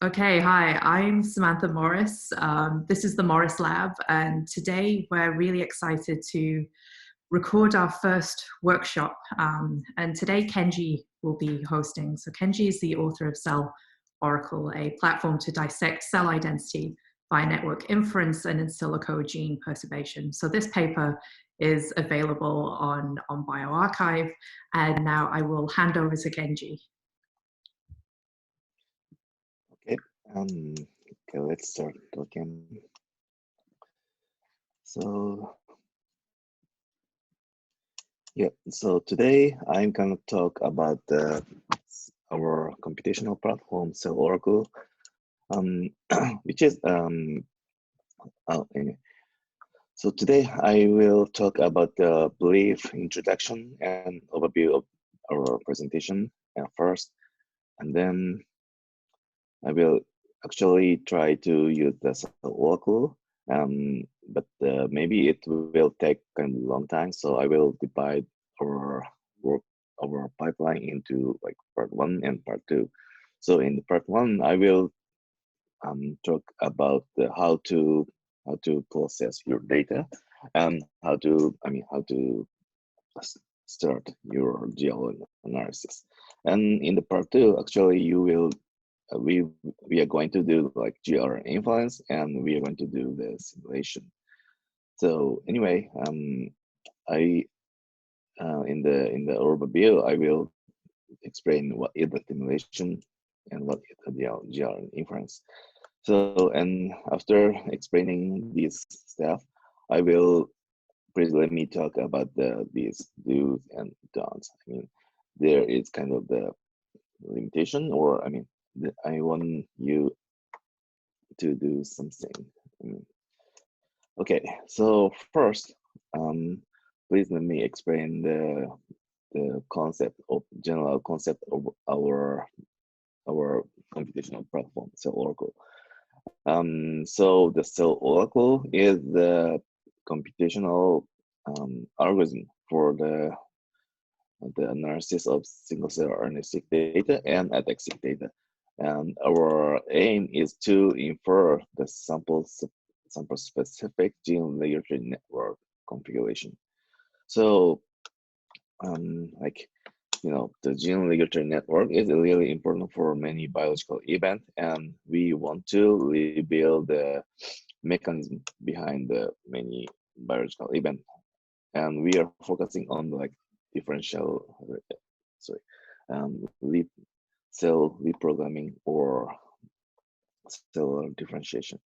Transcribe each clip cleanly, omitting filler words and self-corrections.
Okay, hi, I'm Samantha Morris. This is the Morris Lab, and today we're really excited to record our first workshop. And today Kenji will be hosting. So Kenji is the author of CellOracle, a platform to dissect cell identity by network inference and in silico gene perturbation. So this paper is available on bioRxiv, and now I will hand over to Kenji. Okay, let's start talking. So today I'm gonna talk about our computational platform, CellOracle, which is anyway. So today I will talk about the brief introduction and overview of our presentation first, and then I will actually try to use the CellOracle, but maybe it will take kind of a long time. So I will divide our pipeline into like part 1 and part 2. So in part 1, I will talk about how to process your data and how to start your GL analysis. And in the part 2, actually, you will we are going to do like GR inference, and we are going to do the simulation. So anyway, I in the overview, I will explain what is the simulation and what is the GR inference. So, and after explaining this stuff, I will please let me talk about these do's and don'ts. I mean, there is kind of the limitation, or I mean, I want you to do something. Okay, so first, please let me explain the general concept of our computational platform, CellOracle. So the CellOracle is the computational algorithm for the analysis of single-cell RNA-seq data and ATAC-seq data. And our aim is to infer the sample-specific gene regulatory network configuration. So, the gene regulatory network is really important for many biological events, and we want to reveal the mechanism behind the many biological events. And we are focusing on like cell reprogramming or cellular differentiation.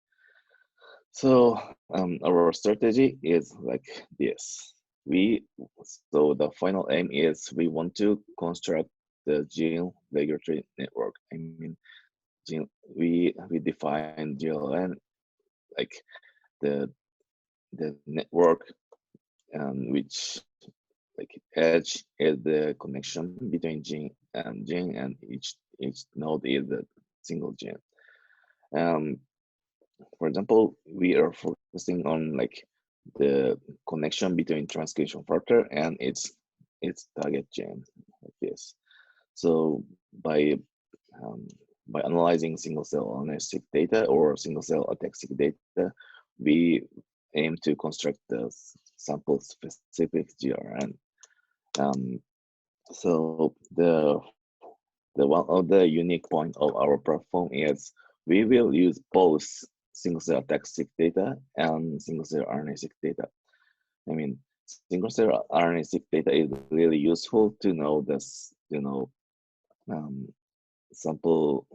So our strategy is like this. So the final aim is we want to construct the gene regulatory network. I mean, we define GLN like the network which like edge is the connection between gene, and each node is a single gene. For example, we are focusing on like the connection between transcription factor and its target gene, like this. So by analyzing single-cell RNA-seq data or single-cell ATAC-seq data, we aim to construct the sample-specific GRN. So the one of the unique point of our platform is we will use both single-cell ATAC-seq data and single-cell RNA-seq data. I mean, single-cell RNA-seq data is really useful to know this, sample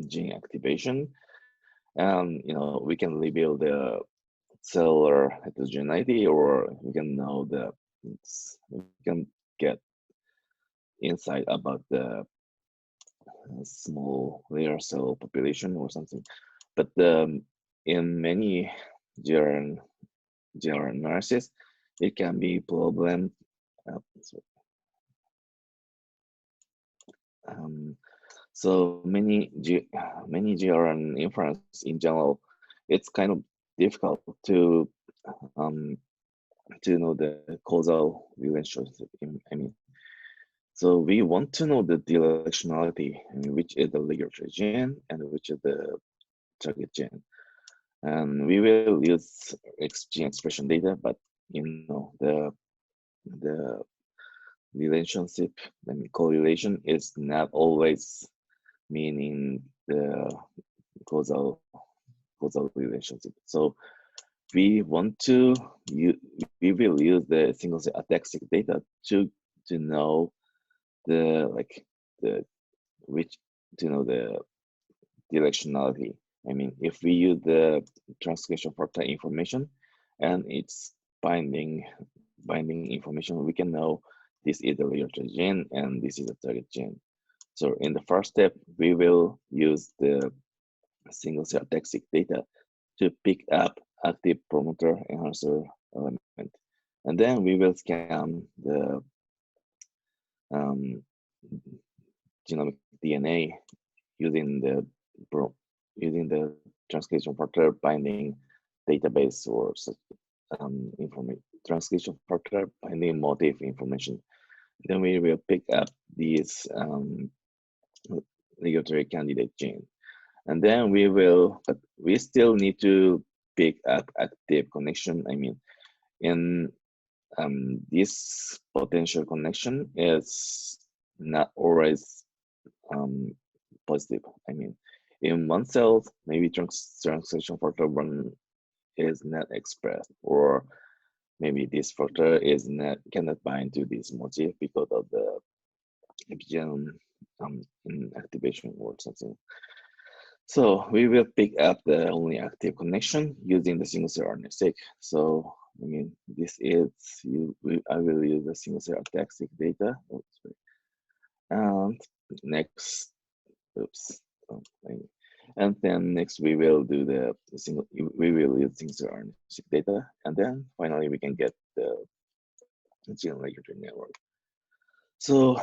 gene activation, and we can reveal the cellular heterogeneity, or we can know we can get insight about the small rare cell population or something. But in many GR analysis, it can be problem. So many GRN inference in general, it's kind of difficult to know the causal relationship. I mean, So we want to know the directionality, which is the regulatory gene and which is the target gene. And we will use gene expression data, but the relationship, correlation is not always meaning the causal relationship. So we want to we will use the single cell ATAC-seq data to know the which to know the directionality. I mean, if we use the transcription factor information and its binding information, we can know this is the regulatory gene and this is the target gene. So in the first step, we will use the single cell ATAC-seq data to pick up active promoter enhancer element. And then we will scan the genomic DNA using the transcription factor binding database or transcription factor binding motif information. Then we will pick up these regulatory candidate gene. And then but we still need to pick up active connection. I mean, in this potential connection is not always positive. I mean, in one cell, maybe transcription factor 1 is not expressed, or maybe this factor cannot bind to this motif because of the epigenome inactivation or something. So we will pick up the only active connection using the single cell RNA-seq. So I mean, this is I will use the single cell ATAC-seq data. And next, and then next we will do we will use single cell RNA-seq data, and then finally we can get the gene regulatory network. So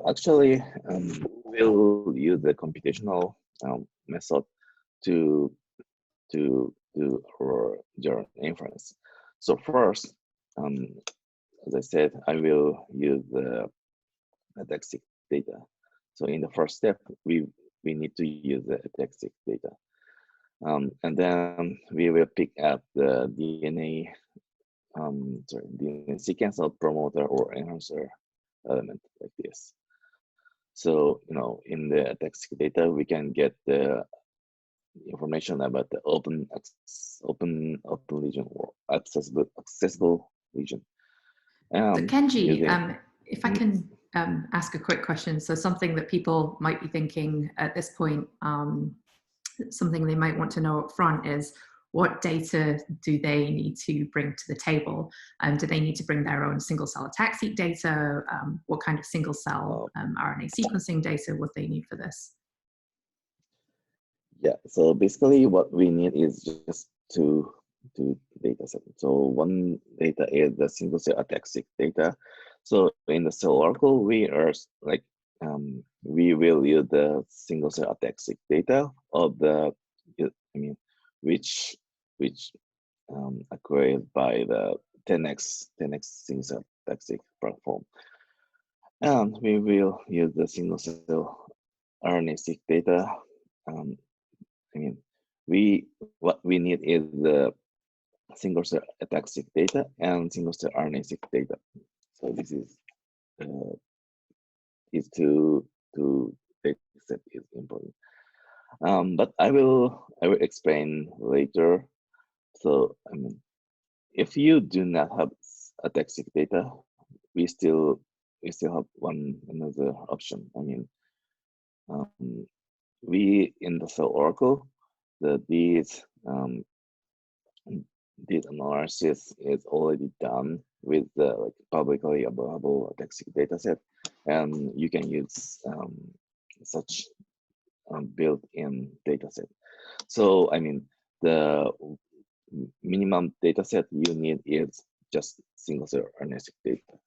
actually we'll use the computational method to do our inference. So first, as I said, I will use the ATAC-seq data. So in the first step, we need to use the ATAC-seq data. And then we will pick up the DNA sequence of promoter or enhancer element like this. So, in the ATAC-seq data, we can get the information about the open region or accessible region. So Kenji, if I can ask a quick question. So something that people might be thinking at this point, something they might want to know up front is, what data do they need to bring to the table? Do they need to bring their own single cell ATAC-seq data? What kind of single cell RNA sequencing data would they need for this? Yeah, so basically what we need is just two data sets. So one data is the single cell ATAC-seq data. So in the CellOracle, we will use the single cell ATAC-seq data of which acquired by the 10x single cell ATAC-seq platform. And we will use the single cell RNA-seq data. What we need is the single cell ATAC-seq data and single cell RNA-seq data. So this is these two data set is important. But I will explain later. So if you do not have ATAC-seq data, we still have another option. We in the CellOracle, this analysis is already done with the publicly available ATAC-seq dataset, and you can use such built-in dataset. So the minimum dataset you need is just single cell RNA-seq data.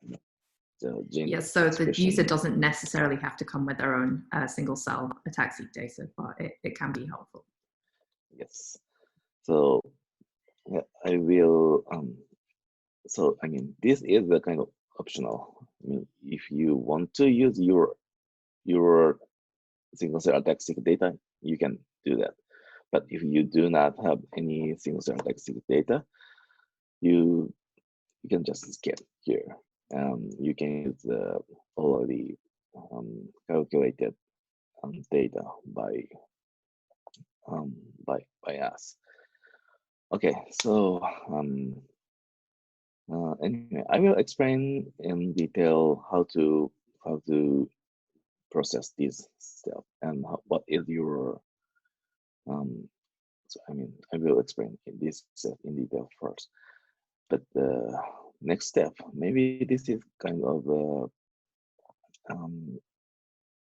Yes, so the user doesn't necessarily have to come with their own single cell ATAC-seq data, but it can be helpful. Yes. So I will. So this is the kind of optional. I mean, if you want to use your single cell ATAC-seq data, you can do that. But if you do not have any single cell ATAC-seq data, you can just skip here. You can use already calculated data by us. Okay, so anyway, I will explain in detail how to process this stuff and what is your so I will explain this step in detail first. But the next step, maybe this is kind of a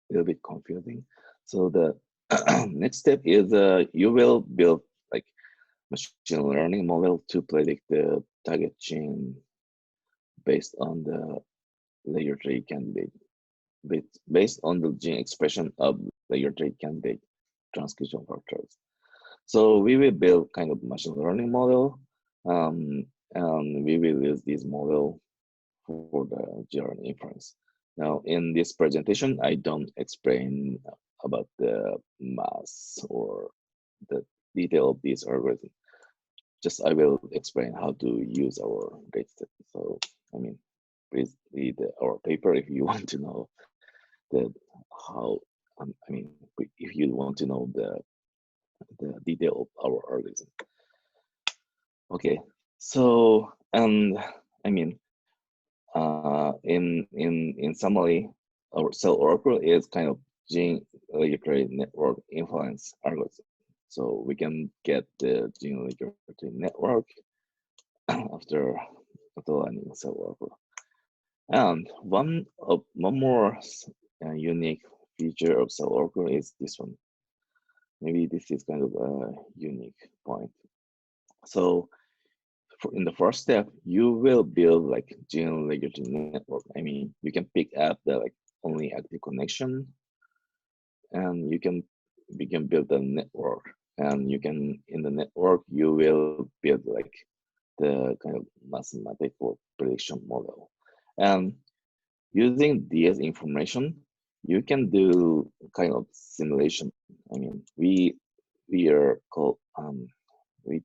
little bit confusing. So the next step is you will build like machine learning model to predict the target gene based on the layer 3 candidate, based on the gene expression of layer 3 candidate transcription factors. So we will build kind of machine learning model, and we will use this model for the GRN inference. Now, in this presentation, I don't explain about the math or the detail of this algorithm. Just I will explain how to use our dataset. So, please read our paper if you want to know how. If you want to know the detail of our algorithm. Okay, so in summary, our CellOracle is kind of gene regulatory network inference algorithm. So we can get the gene regulatory network after learning CellOracle. And one more unique feature of CellOracle is this one. Maybe this is kind of a unique point. So in the first step, you will build like gene regulatory network. You can pick up the only active connection, and we can build a network. And in the network, you will build like the kind of mathematical prediction model. And using this information, you can do kind of simulation. We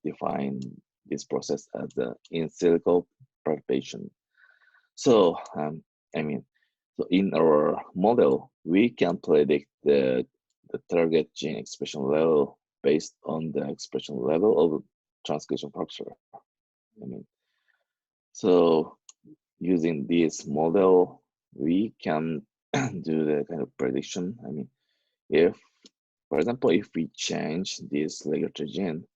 define this process as the in silico perturbation. So so in our model, we can predict the target gene expression level based on the expression level of transcription factor. So using this model, we can do the kind of prediction. For example, if we change this regulatory gene,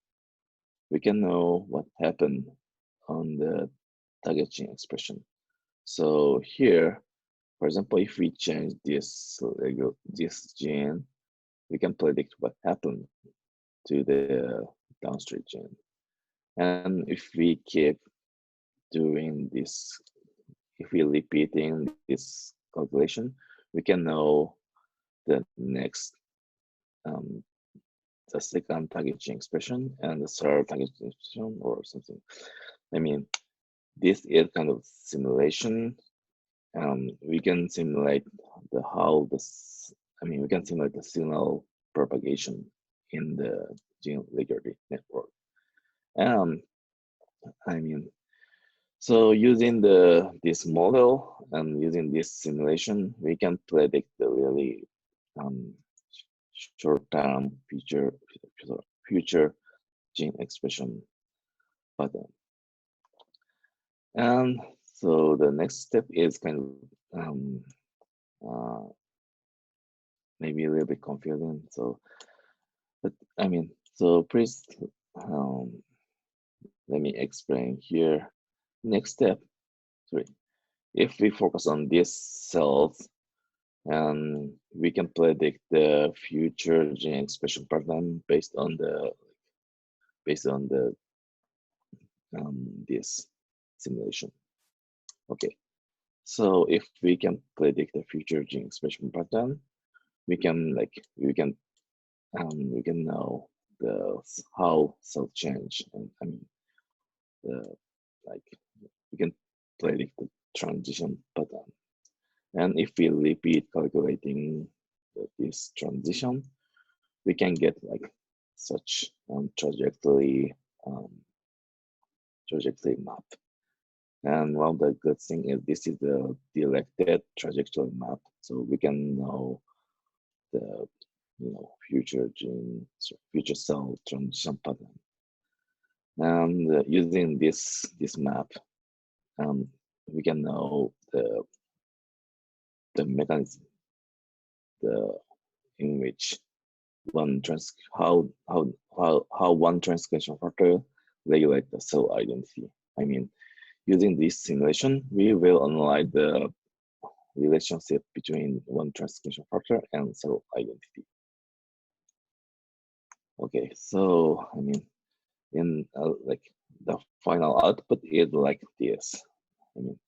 we can know what happened on the target gene expression. So here, for example, if we change this gene, we can predict what happened to the downstream gene. And if we keep doing this, if we're repeating this calculation, we can know the next the second target gene expression and the third target gene expression or something. This is kind of simulation. We can simulate we can simulate the signal propagation in the gene regulatory network. So using this model and using this simulation, we can predict the really short-term future gene expression pattern. And so the next step is kind of maybe a little bit confusing. So please let me explain here. Next step, if we focus on these cells, and we can predict the future gene expression pattern based on this simulation. Okay, so if we can predict the future gene expression pattern, we can know how cell change, and we can predict the transition pattern. And if we repeat calculating this transition, we can get like such trajectory map. And one of the good thing is this is the directed trajectory map, so we can know the future gene, future cell transition pattern. And using this map, we can know the mechanism, in which how one transcription factor regulate the cell identity. I mean, using this simulation, we will analyze the relationship between one transcription factor and cell identity. Okay, so I mean, in like the final output is like this. I mean,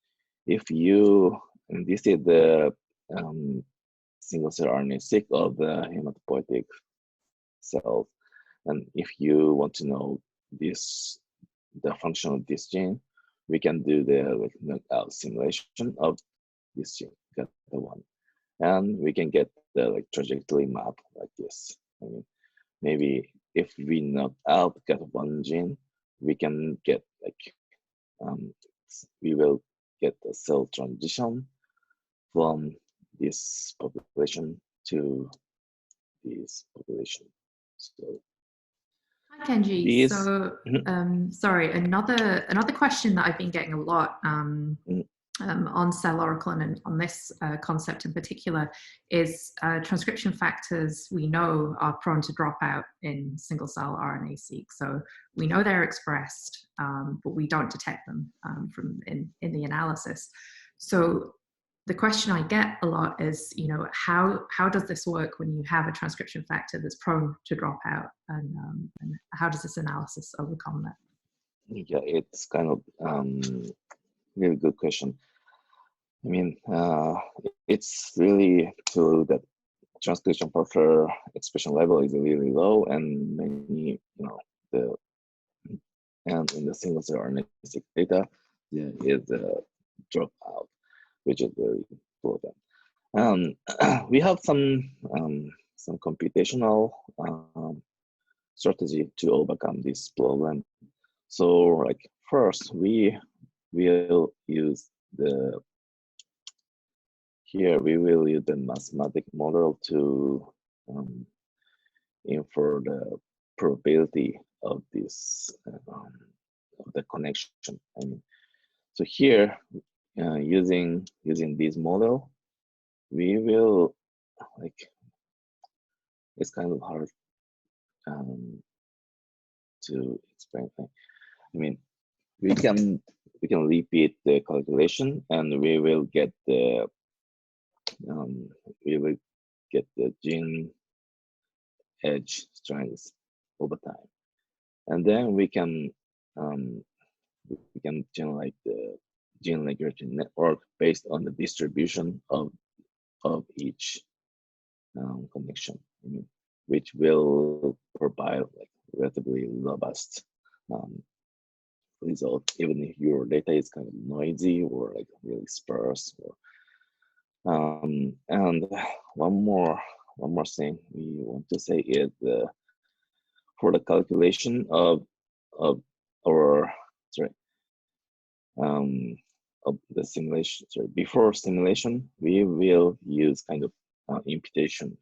if you, and this is the single cell RNA-seq of the hematopoietic cells, and if you want to know this, the function of this gene, we can do the knockout simulation of this gene, get the one, and we can get the trajectory map like this. I mean, maybe if we knock out get one gene, we can get we will get the cell transition from this population to this population. So hi Kenji. these, So sorry, another question that I've been getting a lot on CellOracle and on this concept in particular is transcription factors we know are prone to drop out in single cell RNA-seq. So we know they're expressed, but we don't detect them from in the analysis. So the question I get a lot is, how does this work when you have a transcription factor that's prone to drop out, and how does this analysis overcome that? Yeah, it's kind of really good question. I mean, it's really true that transcription factor expression level is really low, and many, and in the single cell RNA-seq data, there is a dropout, which is very important. We have some computational strategy to overcome this problem. So, like first, we will use we will use the mathematical model to infer the probability of this of the connection. I mean, so here, using this model, we will it's kind of hard to explain. I mean, we can repeat the calculation, and we will get the gene edge strengths over time, and then we can generate the gene regulatory network based on the distribution of each connection. I mean, which will provide relatively robust result, even if your data is kind of noisy or really sparse. And one more thing we want to say is for the calculation of our of the simulation. Before simulation, we will use kind of imputation,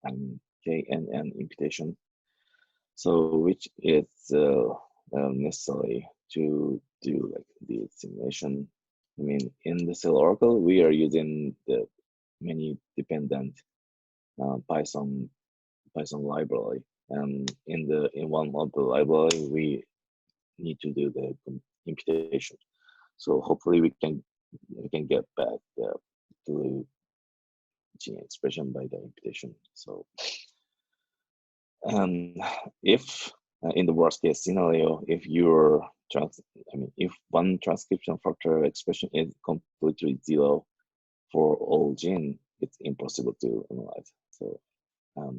and imputation. So which is necessary to do the simulation. I mean, in the CellOracle, we are using the many dependent Python library, and in one of the library we need to do the imputation. So hopefully we can get back to gene expression by the imputation. So if in the worst case scenario, if if one transcription factor expression is completely zero for all gene, it's impossible to analyze. So I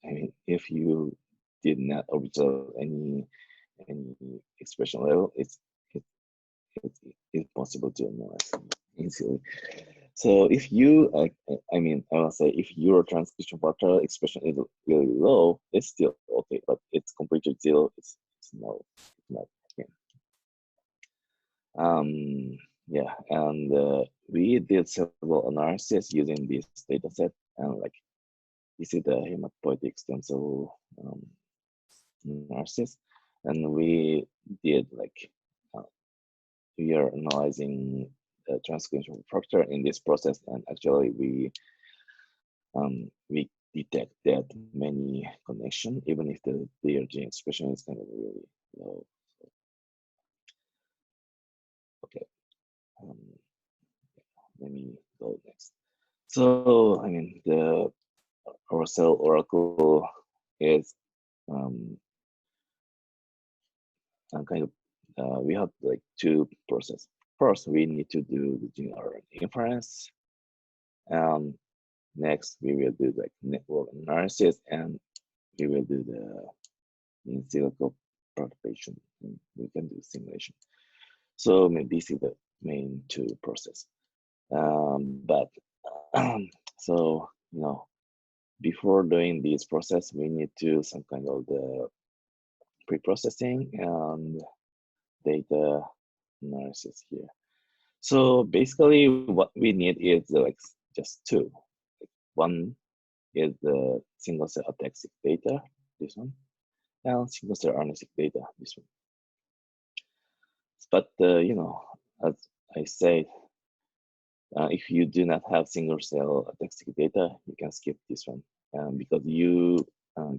mean, if you did not observe any expression level, it's possible to analyze. easily. So if you, I mean, I will say if your transcription factor expression is really low, it's still okay, but it's completely zero, it's no, not. Yeah. Yeah, and we did several analysis using this data set, and like this is the hematopoietic stem cell analysis, and we did like we are analyzing the transcription factor in this process, and actually we detect that many connection, even if their gene expression is kind of really low. Okay, let me go next. So I mean, our CellOracle is kind of we have like two processes. First, we need to do the gene RNA inference. Next, we will do like network analysis, and we will do the in silico perturbation. We can do simulation. So this is the main two process. But so before doing this process, we need to some kind of the preprocessing and data analysis here. So basically, what we need is like just two. One is the single cell ATAC-seq data, this one, and single cell RNA-seq data, this one. But as I said, if you do not have single cell ATAC-seq data, you can skip this one, because you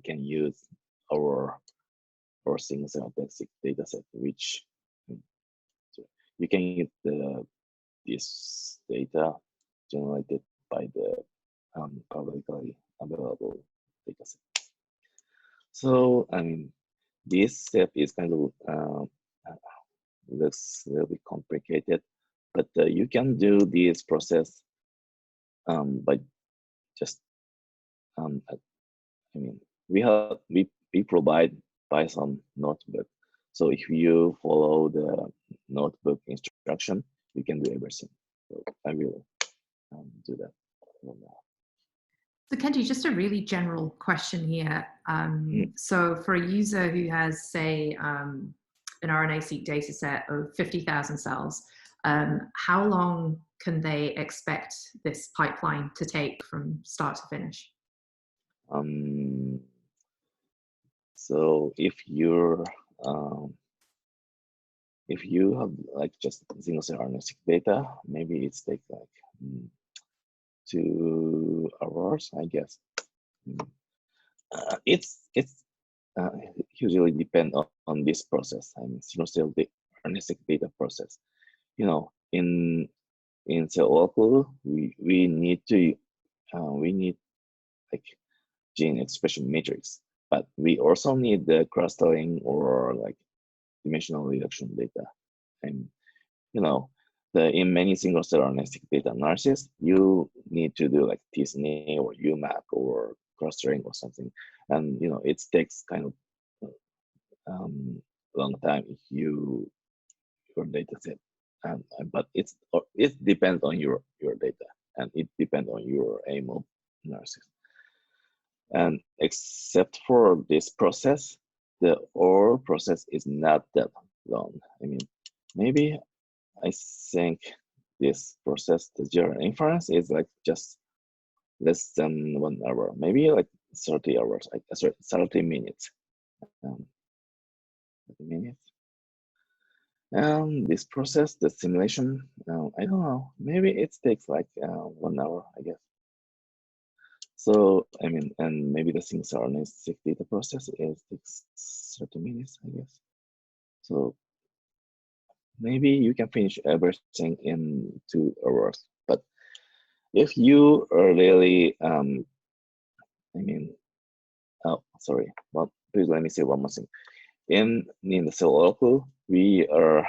can use our single cell ATAC-seq data set, which you can use this data generated by the publicly available dataset. So I mean, this step is kind of looks a little bit complicated, but you can do this process by just I mean, we provide Python notebook. So if you follow the notebook instruction, you can do everything. So I will do that. So Kenji, just a really general question here. So for a user who has, say, an RNA-seq data set of 50,000 cells, how long can they expect this pipeline to take from start to finish? So if you have like just single cell RNA-seq data, maybe it's take like 2 hours, I guess. It's usually depend on this process. I mean, single cell RNA-seq data process. In CellOracle, we need like gene expression matrix, but we also need the clustering or like dimensional reduction data. And in many single cell RNA-seq data analysis, you need to do like tsna or UMAC or clustering or something, and it takes kind of long time if your data set, but it depends on your data, and it depends on your aim of analysis. And except for this process, the OR process is not that long. I mean, maybe I think this process, the zero inference, is like just less than 1 hour, maybe like 30 hours, sorry, 30 minutes. 30 minutes. And this process, the simulation, I don't know, maybe it takes like 1 hour, I guess. So, I mean, and maybe the single cell RNA-seq data process takes 30 minutes, I guess. So maybe you can finish everything in 2 hours. But if you are really, I mean, oh, sorry, but please let me say one more thing. In the CellOracle, we are,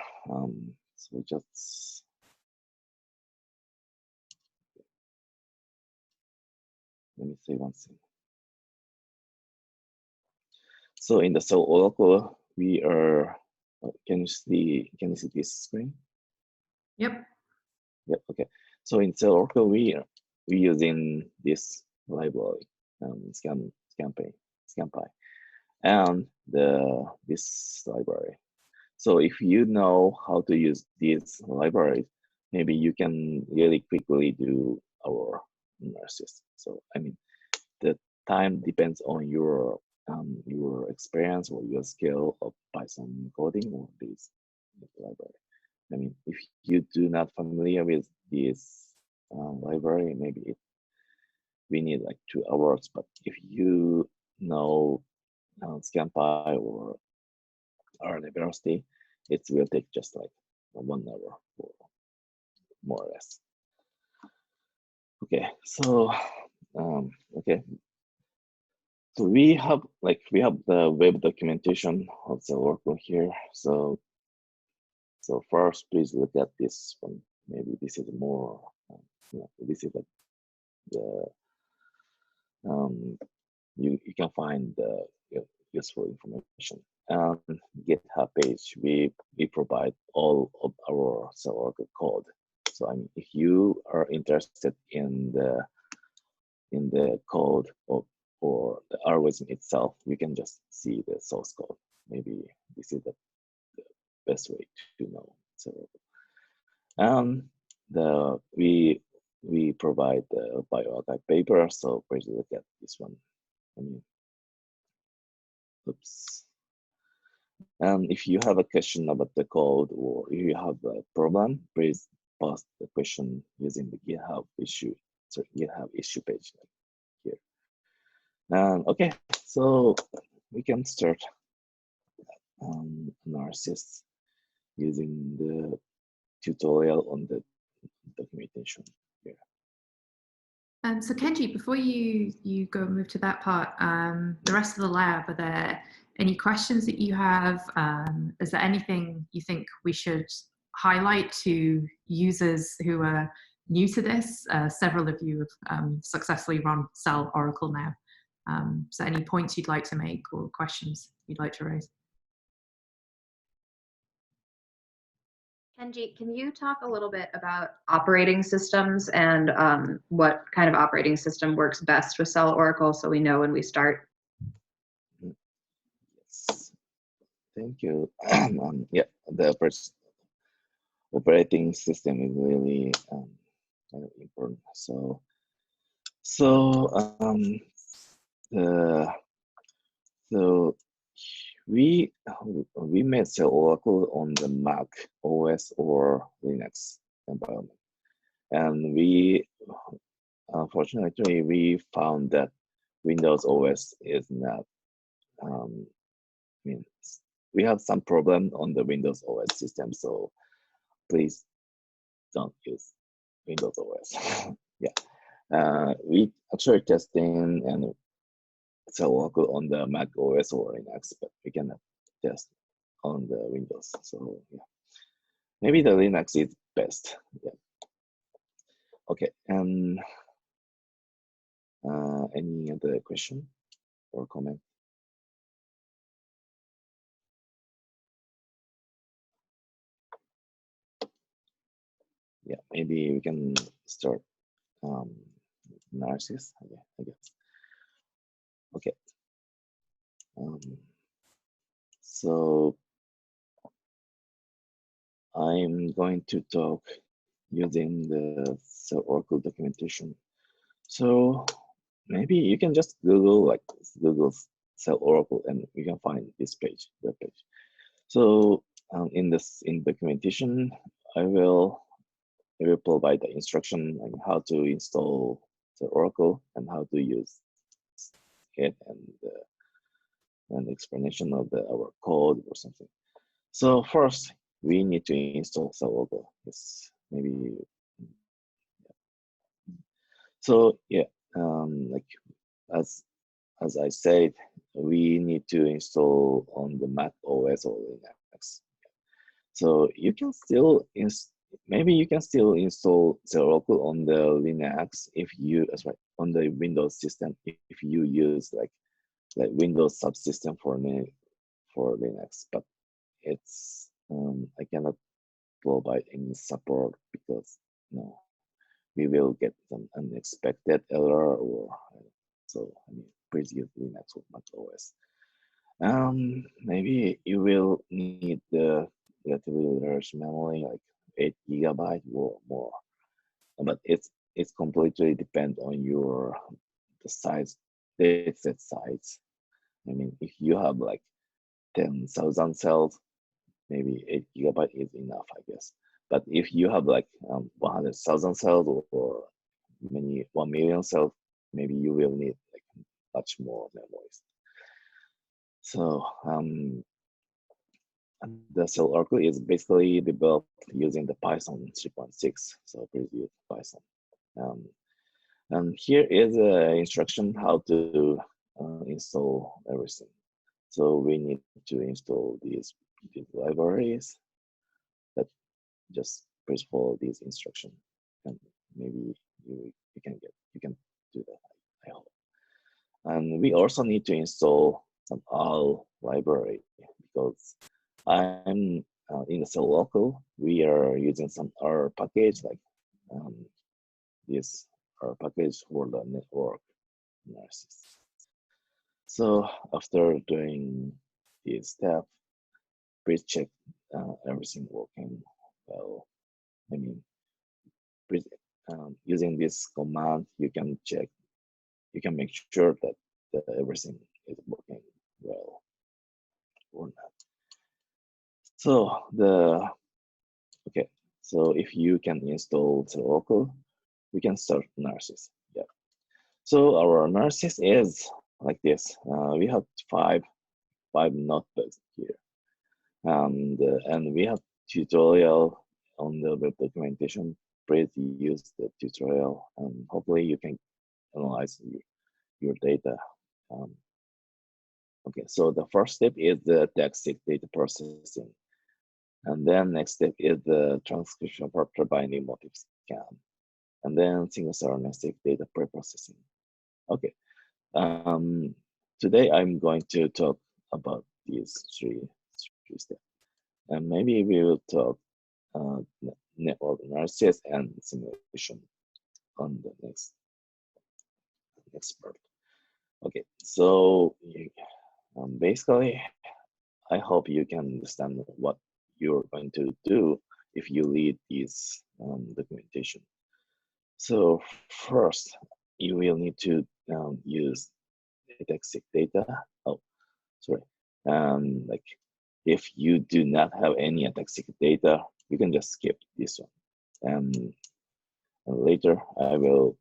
so just, let me say one thing. So in the CellOracle, we are, can you see this screen? Yep. Yeah, okay. So in CellOracle, we using this library, scampy, and this library. So if you know how to use these libraries, maybe you can really quickly do our analysis. So I mean, the time depends on your experience or your skill of Python coding or this library. I mean, if you do not familiar with this library, maybe we need like 2 hours. But if you know Scampy or RNA velocity, it will take just like 1 hour or more or less. Okay, so okay, so we have the web documentation of the CellOracle here. So first, please look at this one. Maybe this is more. This is the you can find the useful information. GitHub page, we provide all of our CellOracle code. So I mean, if you are interested in the code or the algorithm itself, you can just see the source code. Maybe this is the best way to know CellOracle. We provide the bioarchive paper, so please look at this one. I mean, oops. And if you have a question about the code or if you have a problem, please post the question using the GitHub issue page here. Okay, so we can start analysis using the tutorial on the documentation here. So Kenji, before you go move to that part, the rest of the lab, are there any questions that you have? Is there anything you think we should highlight to users who are new to this? Several of you have successfully run CellOracle now. So any points you'd like to make or questions you'd like to raise? Kenji, can you talk a little bit about operating systems and what kind of operating system works best with CellOracle so we know when we start? Yes, thank you. Yeah, the first operating system is really kind of important. So we made CellOracle on the Mac OS or Linux environment, and we unfortunately we found that Windows OS is not. I mean, we have some problem on the Windows OS system, so please don't use Windows OS. Yeah, we actually testing and CellOracle on the Mac OS or Linux, but we cannot test on the Windows. So yeah, maybe the Linux is best. Yeah. Okay, and any other question or comment? Yeah, maybe we can start analysis. Yeah, I guess. Okay. So I'm going to talk using the CellOracle documentation. So maybe you can just Google CellOracle and you can find this page, web page. So in documentation, I will provide the instruction on how to install CellOracle and how to use it and explanation of our code or something. So first, we need to install CellOracle. Yes, maybe. So yeah, like as I said, we need to install on the Mac OS or Linux. So you can still maybe you can still install CellOracle on the Linux if you on the Windows system if you use like Windows subsystem for Linux, but it's I cannot provide any support because we will get some unexpected error, or so please use Linux or Mac OS. Maybe you will need the relatively large memory, like 8 GB or more, but it's completely depend on the size, dataset size. If you have like 10,000 cells, maybe 8 GB is enough, I guess. But if you have like 100,000 cells or 1 million cells, maybe you will need like much more memories. So the CellOracle is basically developed using the Python 3.6. So please use Python. And here is an instruction how to install everything. So we need to install these libraries, but just please follow these instructions, and maybe you can do that, I hope. And we also need to install some R library, because I'm in the CellOracle, we are using some R package, like this R package for the network analysis. So after doing this step, please check everything working well. Please, using this command, you can make sure that everything is working well or not. So so if you can install CellOracle, we can start analysis. Yeah. So our analysis is like this. We have five notebooks here, and we have tutorial on the web documentation. Please use the tutorial, and hopefully you can analyze your data. Okay, so the first step is the ATAC-seq data processing. And then next step is the transcription factor binding motif scan. And then single-cell RNA-seq data preprocessing. Okay, today I'm going to talk about these three steps. And maybe we will talk network analysis and simulation on the next part. Okay, so basically, I hope you can understand what you're going to do if you read this documentation. So first, you will need to use ATAC-seq data. Oh, sorry. Like if you do not have any ATAC-seq data, you can just skip this one. And later I will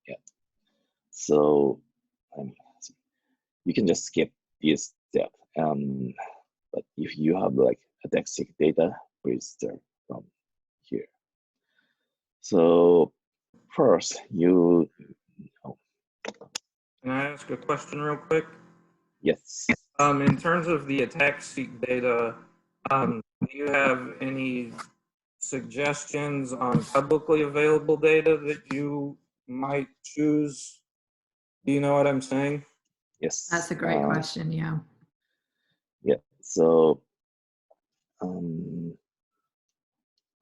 yeah. So you can just skip this step. But if you have like ATAC-seq data, please start from here. So first, Can I ask a question real quick? Yes. In terms of the ATAC-seq data, do you have any suggestions on publicly available data that you might choose? Do you know what I'm saying? Yes. That's a great question. Yeah. Yeah. So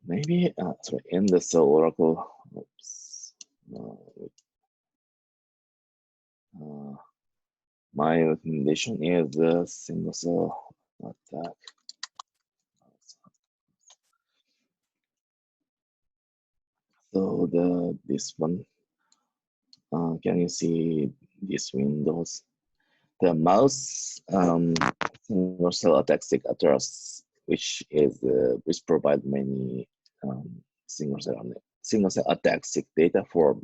maybe sorry, in the CellOracle. Oops. My recommendation is the single-cell ATAC. So this one, can you see these windows? The mouse single-cell ATAC-seq address, which provide many single-cell ATAC-seq data for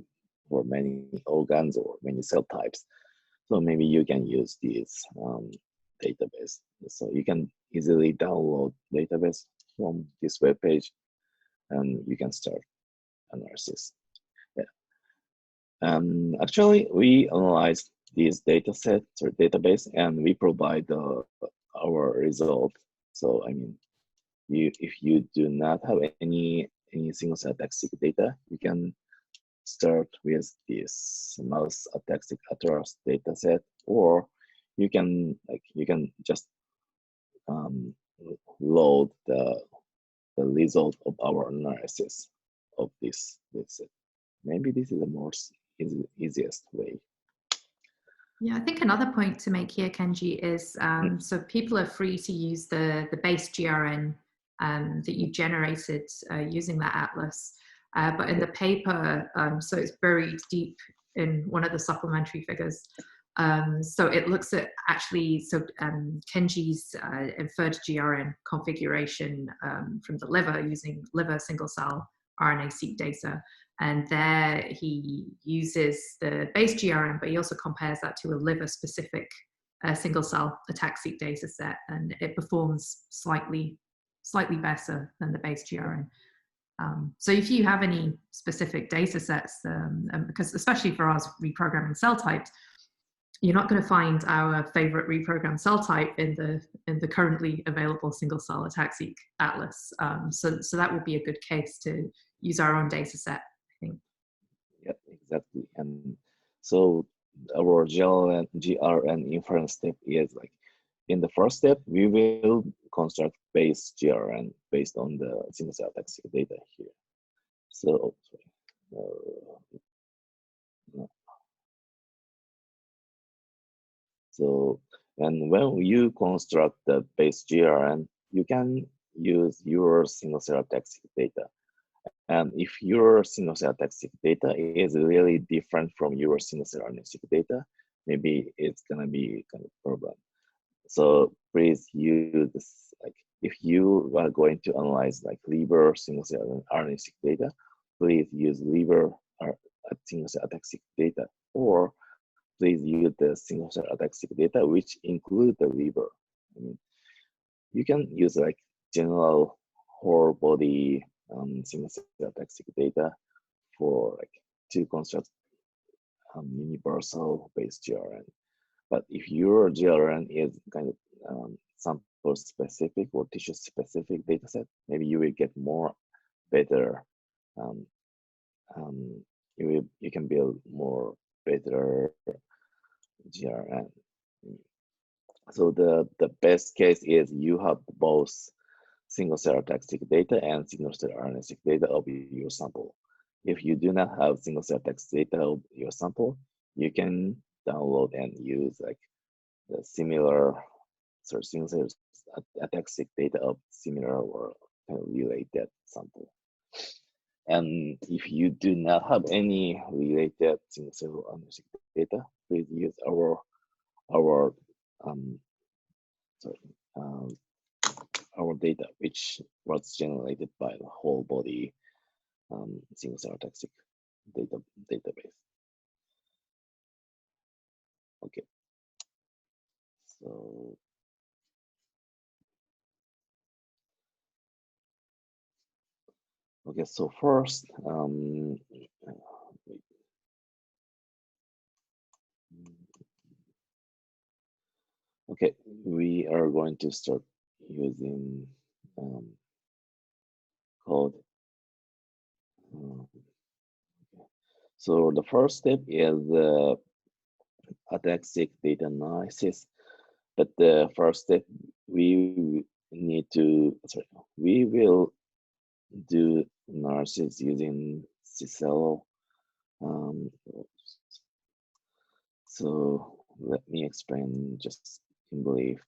many organs or many cell types. So maybe you can use this database. So you can easily download database from this web page, and you can start analysis. Yeah. Actually, we analyzed this data set or database, and we provide our result. So if you do not have any single-cell ATAC-seq data, you can start with this mouse ATAC-seq atlas data set, or you can just load the the result of our analysis of this set. Maybe this is the most easiest way. Yeah, I think another point to make here, Kenji, is so people are free to use the base GRN that you generated using that atlas. But in the paper, so it's buried deep in one of the supplementary figures. So it looks at actually, so Kenji's inferred GRN configuration from the liver using liver single cell RNA-seq data. And there he uses the base GRN, but he also compares that to a liver-specific single cell ATAC-seq data set, and it performs slightly better than the base GRN. So if you have any specific data sets, because especially for us reprogramming cell types, you're not going to find our favorite reprogrammed cell type in the currently available single cell ATAC-seq atlas. So that would be a good case to use our own data set, I think. Yep, exactly. And so our GRN inference step is like, in the first step, we will construct base GRN based on the single cell ATAC-seq data here. So, so, and when you construct the base GRN, you can use your single cell ATAC-seq data. And if your single cell ATAC-seq data is really different from your single cell RNA-seq data, maybe it's gonna be kind of problem. So please use this, like if you are going to analyze like liver single cell RNA-seq data, please use liver single cell ATAC-seq data, or please use the single cell ATAC-seq data which include the liver. I mean, you can use like general whole body single cell ATAC-seq data for like to construct universal based GRN. But if your GRN is kind of sample specific or tissue specific data set, maybe you will get more better. You can build more better GRN. So the best case is you have both single cell ATAC-seq data and single cell RNA-seq data of your sample. If you do not have single cell ATAC-seq data of your sample, you can download and use like the similar single cell ATAC-seq data of similar or kind of related sample. And if you do not have any related single cell RNA-seq data, please use our data, which was generated by the whole body single cell ATAC-seq database. Okay, so first, okay, we are going to start using code. So the first step is the ATAC-seq data analysis. But the first step, we will do analysis using Cicero. So let me explain just in brief.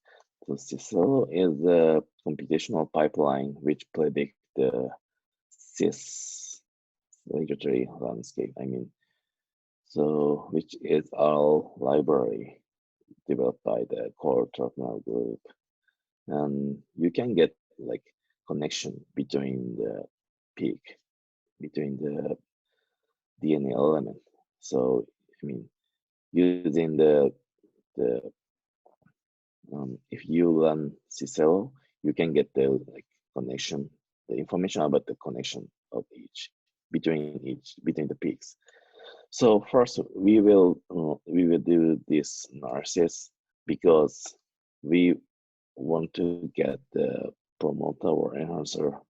So Cicero is the computational pipeline which predicts the cis regulatory landscape. I mean, so which is our library developed by the core terminal group, and you can get like connection between the peak, between the DNA element. So I mean, using if you run Cicero, you can get the like connection, the information about the connection of between the peaks. So first we will do this analysis because we want to get the promoter or enhancer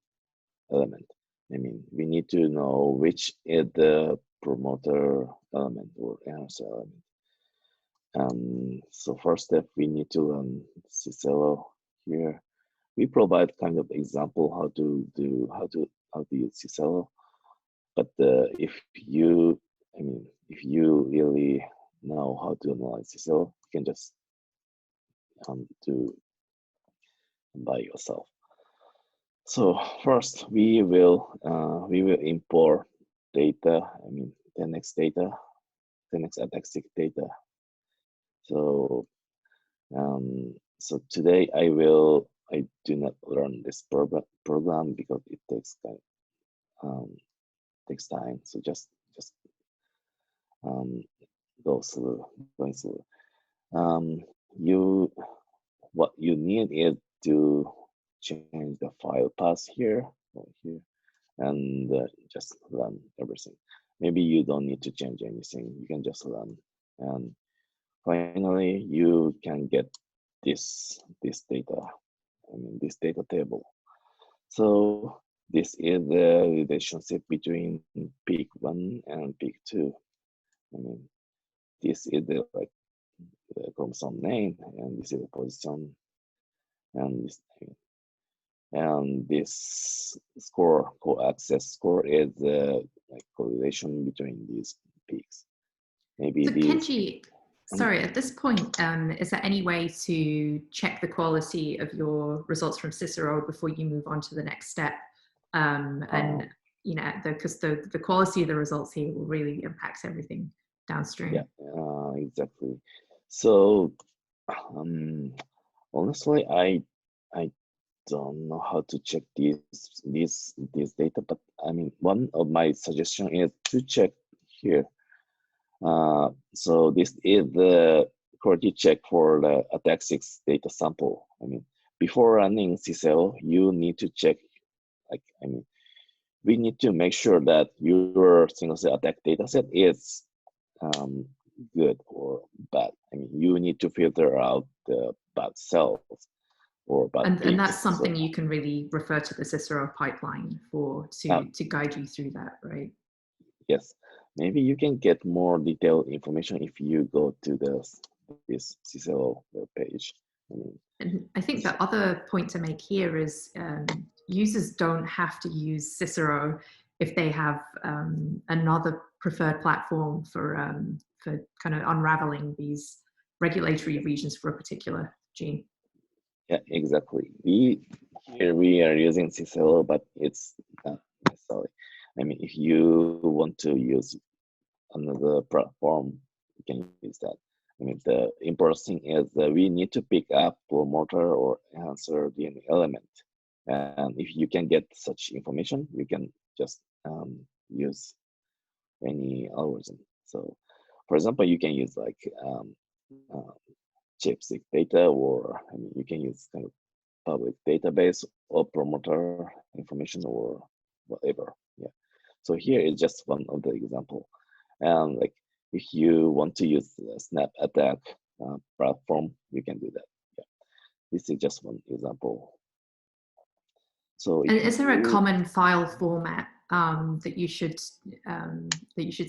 element. I mean, we need to know which is the promoter element or enhancer element. So first step, we need to run Cicero here, we provide kind of example how to use Cicero. But if you, if you really know how to analyze Cicero, you can just do by yourself. So first, we will import data. 10x data, 10x ATAC-seq data. So so today I do not learn this program because it takes time. So just going through. What you need is to change the file path here, and just run everything. Maybe you don't need to change anything. You can just run, and finally you can get this data. This data table. So this is the relationship between peak 1 and peak 2. This is the chromosome name, and this is the position, and this score, co-access score, is the correlation between these peaks. Maybe so Kenji, sorry, at this point, is there any way to check the quality of your results from Cicero before you move on to the next step? And because the quality of the results here will really impact everything downstream. Yeah, exactly. So honestly, I don't know how to check these data, but one of my suggestion is to check here. So this is the quality check for the ATAC-seq data sample. Before running Cicero, you need to check, we need to make sure that your single cell ATAC data set is good or bad. You need to filter out the bad cells or bad and that's peaks. something you can really refer to the Cicero pipeline for to guide you through that, right? Yes, maybe you can get more detailed information if you go to this Cicero page. And I think the other point to make here is users don't have to use Cicero if they have another preferred platform for kind of unraveling these regulatory regions for a particular gene. Yeah, exactly. Here we are using Cicero, but it's not necessary. If you want to use another platform, you can use that. The important thing is that we need to pick up promoter or enhancer DNA element. And if you can get such information, you can just use any algorithm. So, for example, you can use ChIP-seq data, or you can use kind of public database or promoter information or whatever. Yeah. So here is just one of the example. And if you want to use the Snap ATAC platform, you can do that. Yeah. This is just one example. So and is there a common file format that you should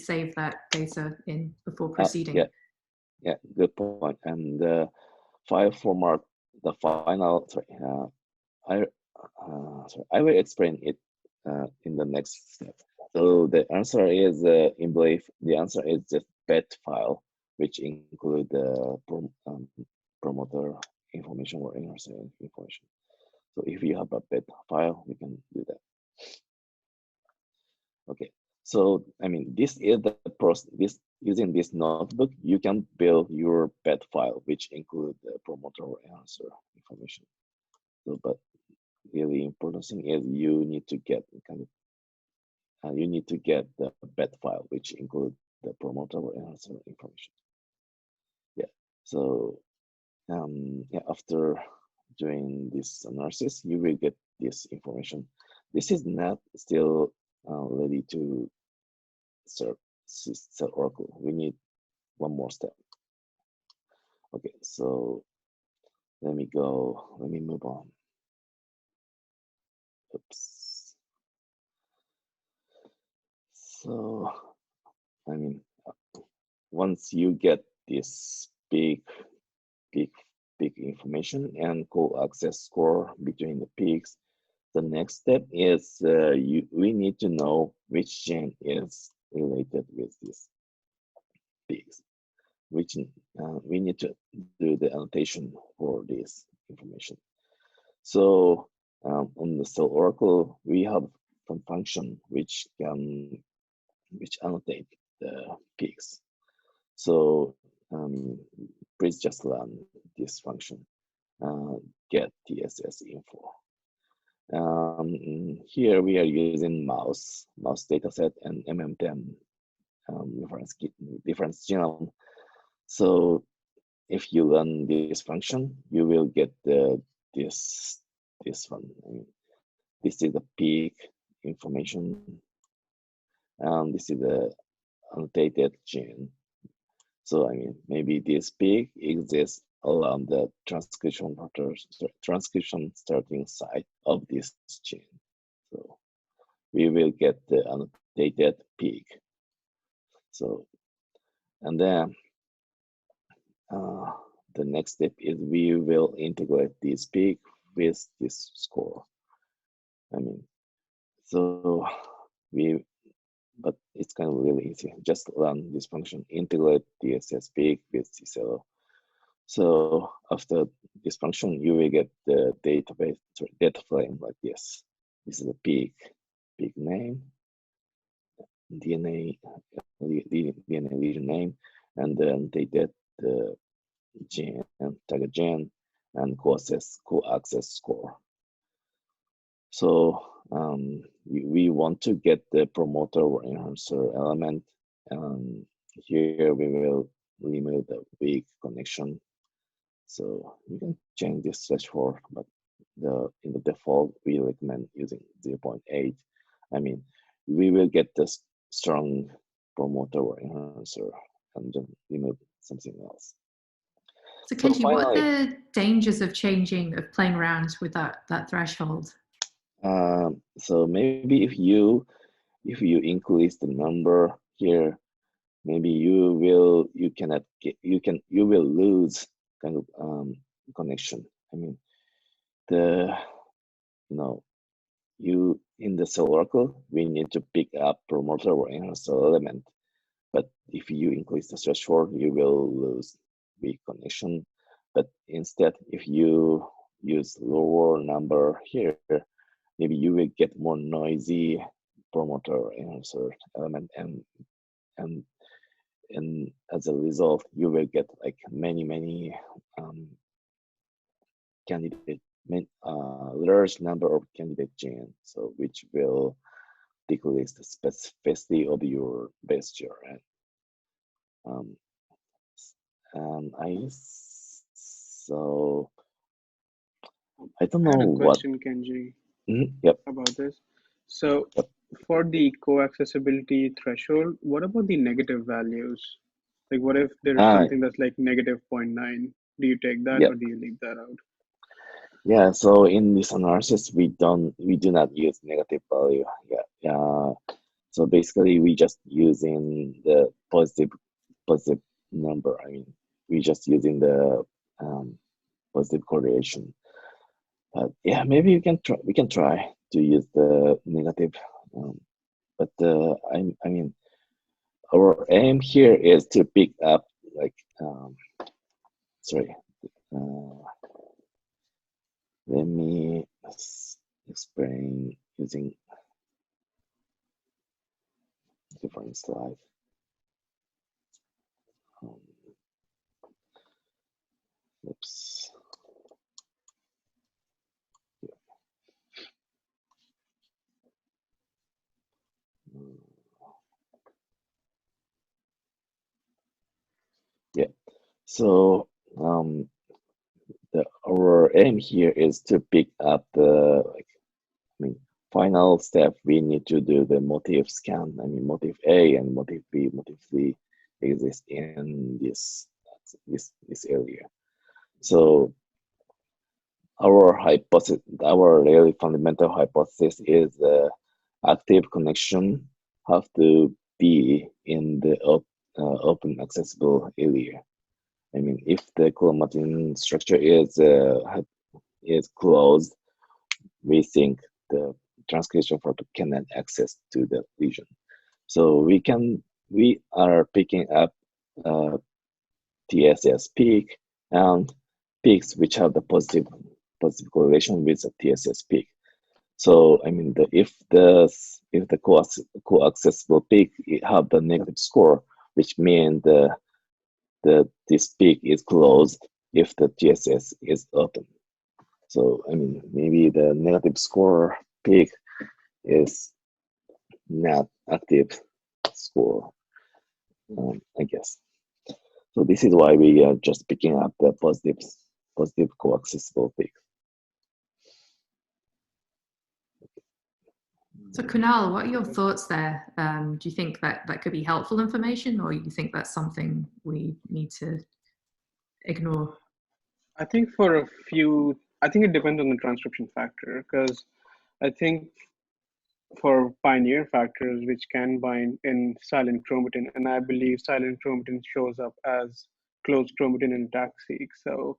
save that data in before proceeding? Yeah, good point. And the file format, the final. I will explain it in the next step. So the answer is in brief. The answer is the PET file, which include the promoter information or enhancer information. So if you have a PET file, we can do that. Okay. So this is the process. Using this notebook, you can build your PET file, which include the promoter or enhancer information. So, but really important thing is you need to get the PET file, which include the promoter or enhancer information. Yeah. So after doing this analysis, you will get this information. This is not still ready to serve CellOracle. We need one more step. Okay, so let me move on. Oops. So, once you get this big peak information and co-access score between the peaks. The next step is we need to know which gene is related with these peaks, which we need to do the annotation for this information. So on the CellOracle, we have some function which annotate the peaks. So please just run this function, get TSS info. Here we are using mouse dataset and MM10 difference genome. So if you run this function, you will get this one. I mean, this is the peak information. This is the annotated gene. So I mean, maybe this peak exists around the transcription starting site of this gene. So we will get the annotated peak. So, and then the next step is we will integrate this peak with this score. I mean, so but it's kind of really easy. Just run this function, integrate TSS peak with Cicero. So after this function, you will get the data frame like this. This is the peak name, DNA region name, and then they get the gene and target gene and co-access score. So we want to get the promoter or enhancer element. Here we will remove the weak connection. So you can change this threshold, but in the default, we recommend using 0.8. I mean, we will get the strong promoter or enhancer and then remove something else. So Kenji, what are the dangers of playing around with that threshold? So maybe if you increase the number here, maybe you will lose kind of connection. I mean, you in the CellOracle, we need to pick up promoter or enhancer element, but if you increase the threshold, you will lose weak connection. But instead, if you use lower number here, maybe you will get more noisy promoter or enhancer element, and as a result, you will get like many large number of candidate genes, so which will decrease the specificity of your base GRN. I don't know I had a what. question, Kenji, Yep. about this. So for the co-accessibility threshold, what about the negative values? Like what if there is something that's like negative 0.9? Do you take that or do you leave that out? Yeah, so in this analysis, we do not use negative value. So basically, we just using the positive number. I mean, we just using the positive correlation. But yeah, maybe we can try to use the negative. But I mean, our aim here is to pick up like let me explain using different slide. Oops. Yeah. So our aim here is to pick up the final step. We need to do the motif scan. I mean, motif A and motif B, motif C exist in this area. So our really fundamental hypothesis is the active connection have to be in the open accessible area. I mean, if the chromatin structure is closed, we think the transcription factor cannot access to the lesion. So we are picking up TSS peak and peaks which have the positive correlation with the TSS peak. So I mean, if the co-accessible peak have the negative score, which means this peak is closed if the TSS is open. So I mean, maybe the negative score peak is not active score, I guess. So this is why we are just picking up the positive co-accessible peak. So Kunal, what are your thoughts there? Do you think that could be helpful information, or you think that's something we need to ignore? I think for a few, I think it depends on the transcription factor, because I think for pioneer factors which can bind in silent chromatin, and I believe silent chromatin shows up as closed chromatin in ATAC-seq. So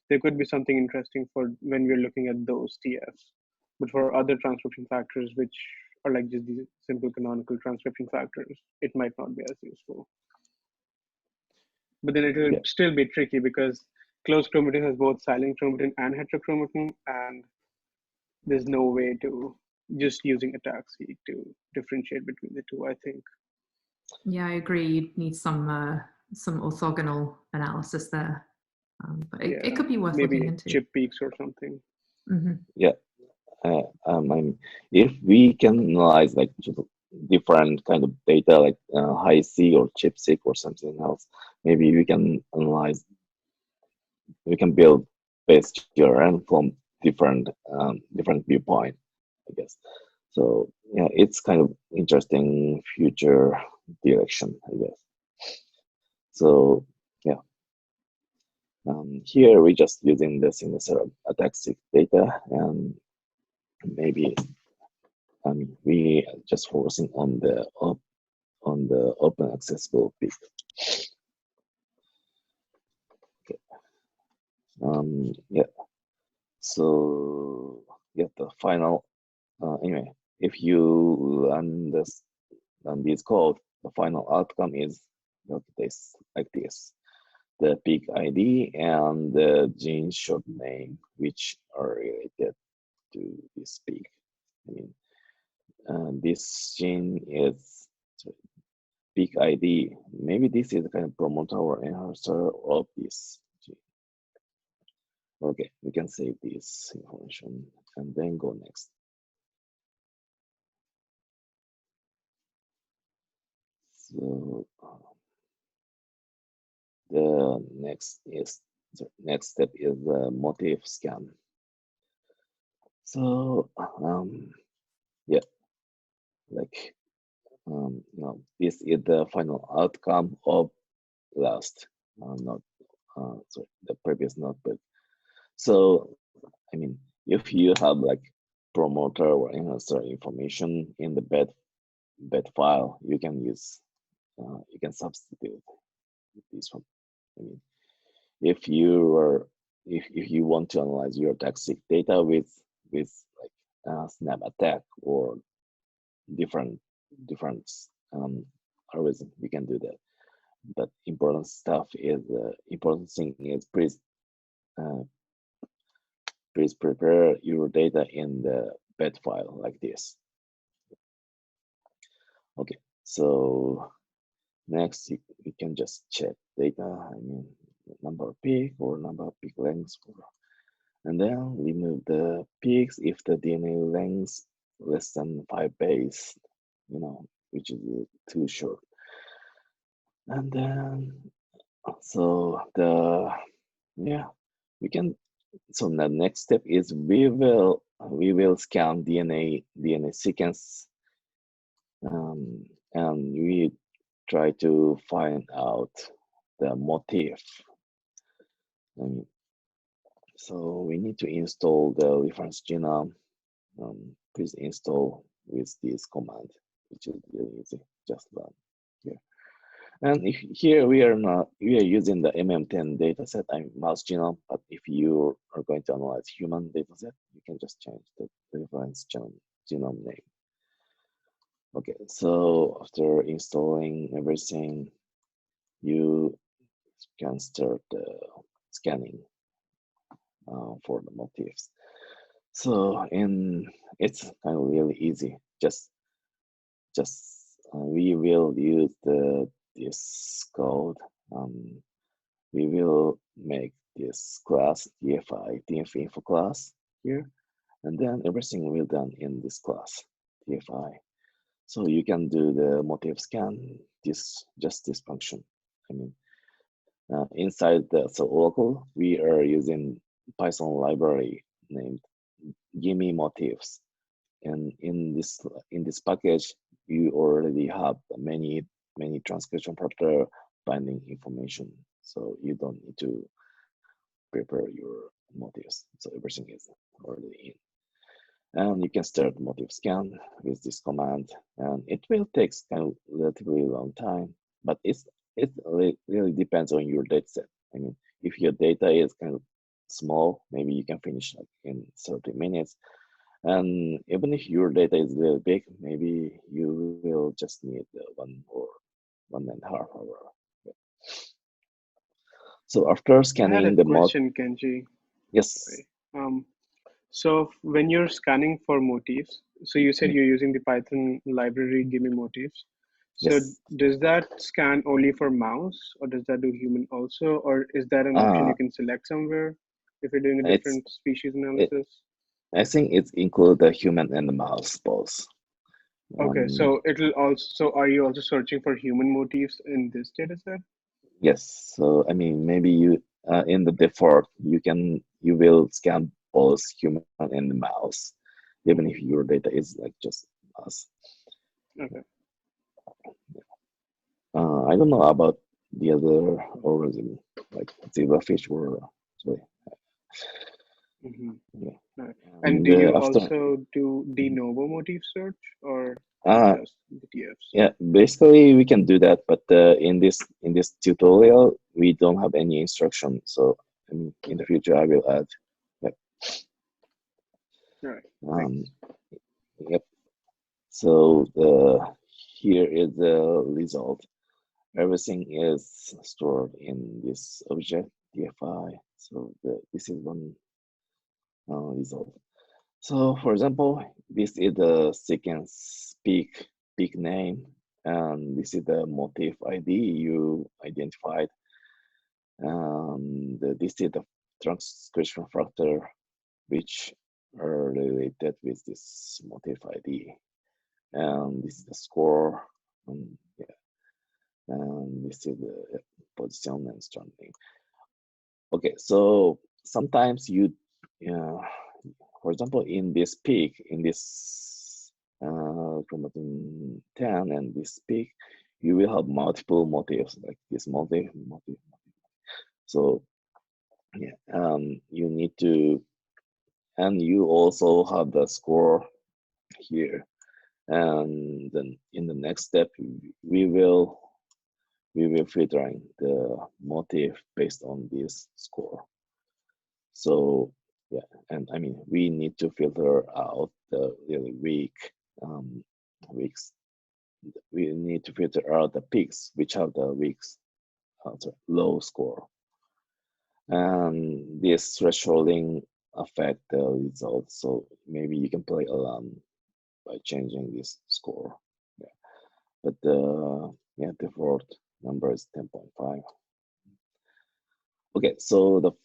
there could be something interesting for when we're looking at those TFs. But for other transcription factors, which are like just these simple canonical transcription factors, it might not be as useful. But then it will still be tricky because closed chromatin has both silent chromatin and heterochromatin, and there's no way to just using ATAC-seq to differentiate between the two, I think. Yeah, I agree. You'd need some orthogonal analysis there, but it could be worth looking into. Maybe chip peaks or something. Mm-hmm. Yeah, I mean, if we can analyze like different kind of data, like high-seq or chip-seq or something else, maybe we can analyze. We can build best GRN from different viewpoint, I guess. So yeah, it's kind of interesting future direction, I guess. So yeah, here we're just using the single cell ATAC-seq data, and maybe we just focusing on the open accessible peak. Okay. Yeah. So yeah, the final. Anyway, if you run this code, the final outcome is like this: the peak ID and the gene short name, which are related to this peak. I mean, this gene is peak ID. Maybe this is the kind of promoter or enhancer of this gene. Okay, we can save this information and then go next. So the next step is the Motif scan. So yeah, like this is the final outcome of last sorry, the previous notebook. So I mean, if you have like promoter or enhancer information in the bed file, you can use you can substitute this one. I mean, if you want to analyze your ATAC-seq data with like snap attack or different algorithm, you can do that. But important thing is please prepare your data in the bed file like this. Okay, so next you can just check data. I mean, number of peak or number of peak lengths, and then remove the peaks if the DNA length less than 5 base, which is too short. And then so we can. So the next step is we will scan DNA sequence, and we try to find out the motif. So we need to install the reference genome. Please install with this command, which is really easy. Just run here. And if here we are using the MM10 dataset, mouse genome, but if you are going to analyze human dataset, you can just change the reference genome name. Okay, so after installing everything, you can start scanning for the motifs. So it's kind of really easy. We will use this code. We will make this class TFI, TF info class here, and then everything will done in this class TFI. So you can do the motif scan, just this function. I mean, inside the CellOracle, we are using Python library named gimme motifs. And in this package, you already have many transcription factor binding information. So you don't need to prepare your motifs. So everything is already in. And you can start motif scan with this command. And it will take kind of relatively long time, but it really depends on your data set. I mean, if your data is kind of small, maybe you can finish like in 30 minutes. And even if your data is really big, maybe you will just need 1 or 1.5 hours. Yeah. So after scanning the question, Kenji. Yes. Sorry. So when you're scanning for motifs, so you said you're using the Python library gimme motifs. So yes. Does that scan only for mouse, or does that do human also, or is that an option you can select somewhere if you're doing a different species analysis? I think it includes the human and the mouse both. Okay, so it'll also. Are you also searching for human motifs in this data set? Yes. So I mean, maybe you in the default you will scan both human and the mouse, even if your data is like just mouse. Okay. I don't know about the other organism like zebrafish or sorry. Yeah. Right. And do you also do de novo motif search or just BTFs? Yeah, basically we can do that, but in this tutorial we don't have any instruction. So I mean, in the future I will add. Yep. All right. Yep. So here is the result. Everything is stored in this object DFI. So this is one result. So for example, this is the sequence peak name, and this is the motif ID you identified. And this is the transcription factor which are related with this motif ID. And this is the score, and this is the position and stranding. Okay, so sometimes for example, in this peak, in this chromatin 10 and this peak, you will have multiple motifs like this motif. So yeah, you need to, and you also have the score here. And then in the next step, we will filtering the motif based on this score. So yeah, and I mean, we need to filter out the really weak weeks. We need to filter out the peaks which have the weeks, low score. And this thresholding affect the results. So maybe you can play around by changing this score. Yeah, but yeah, default number is 10.5. Okay, so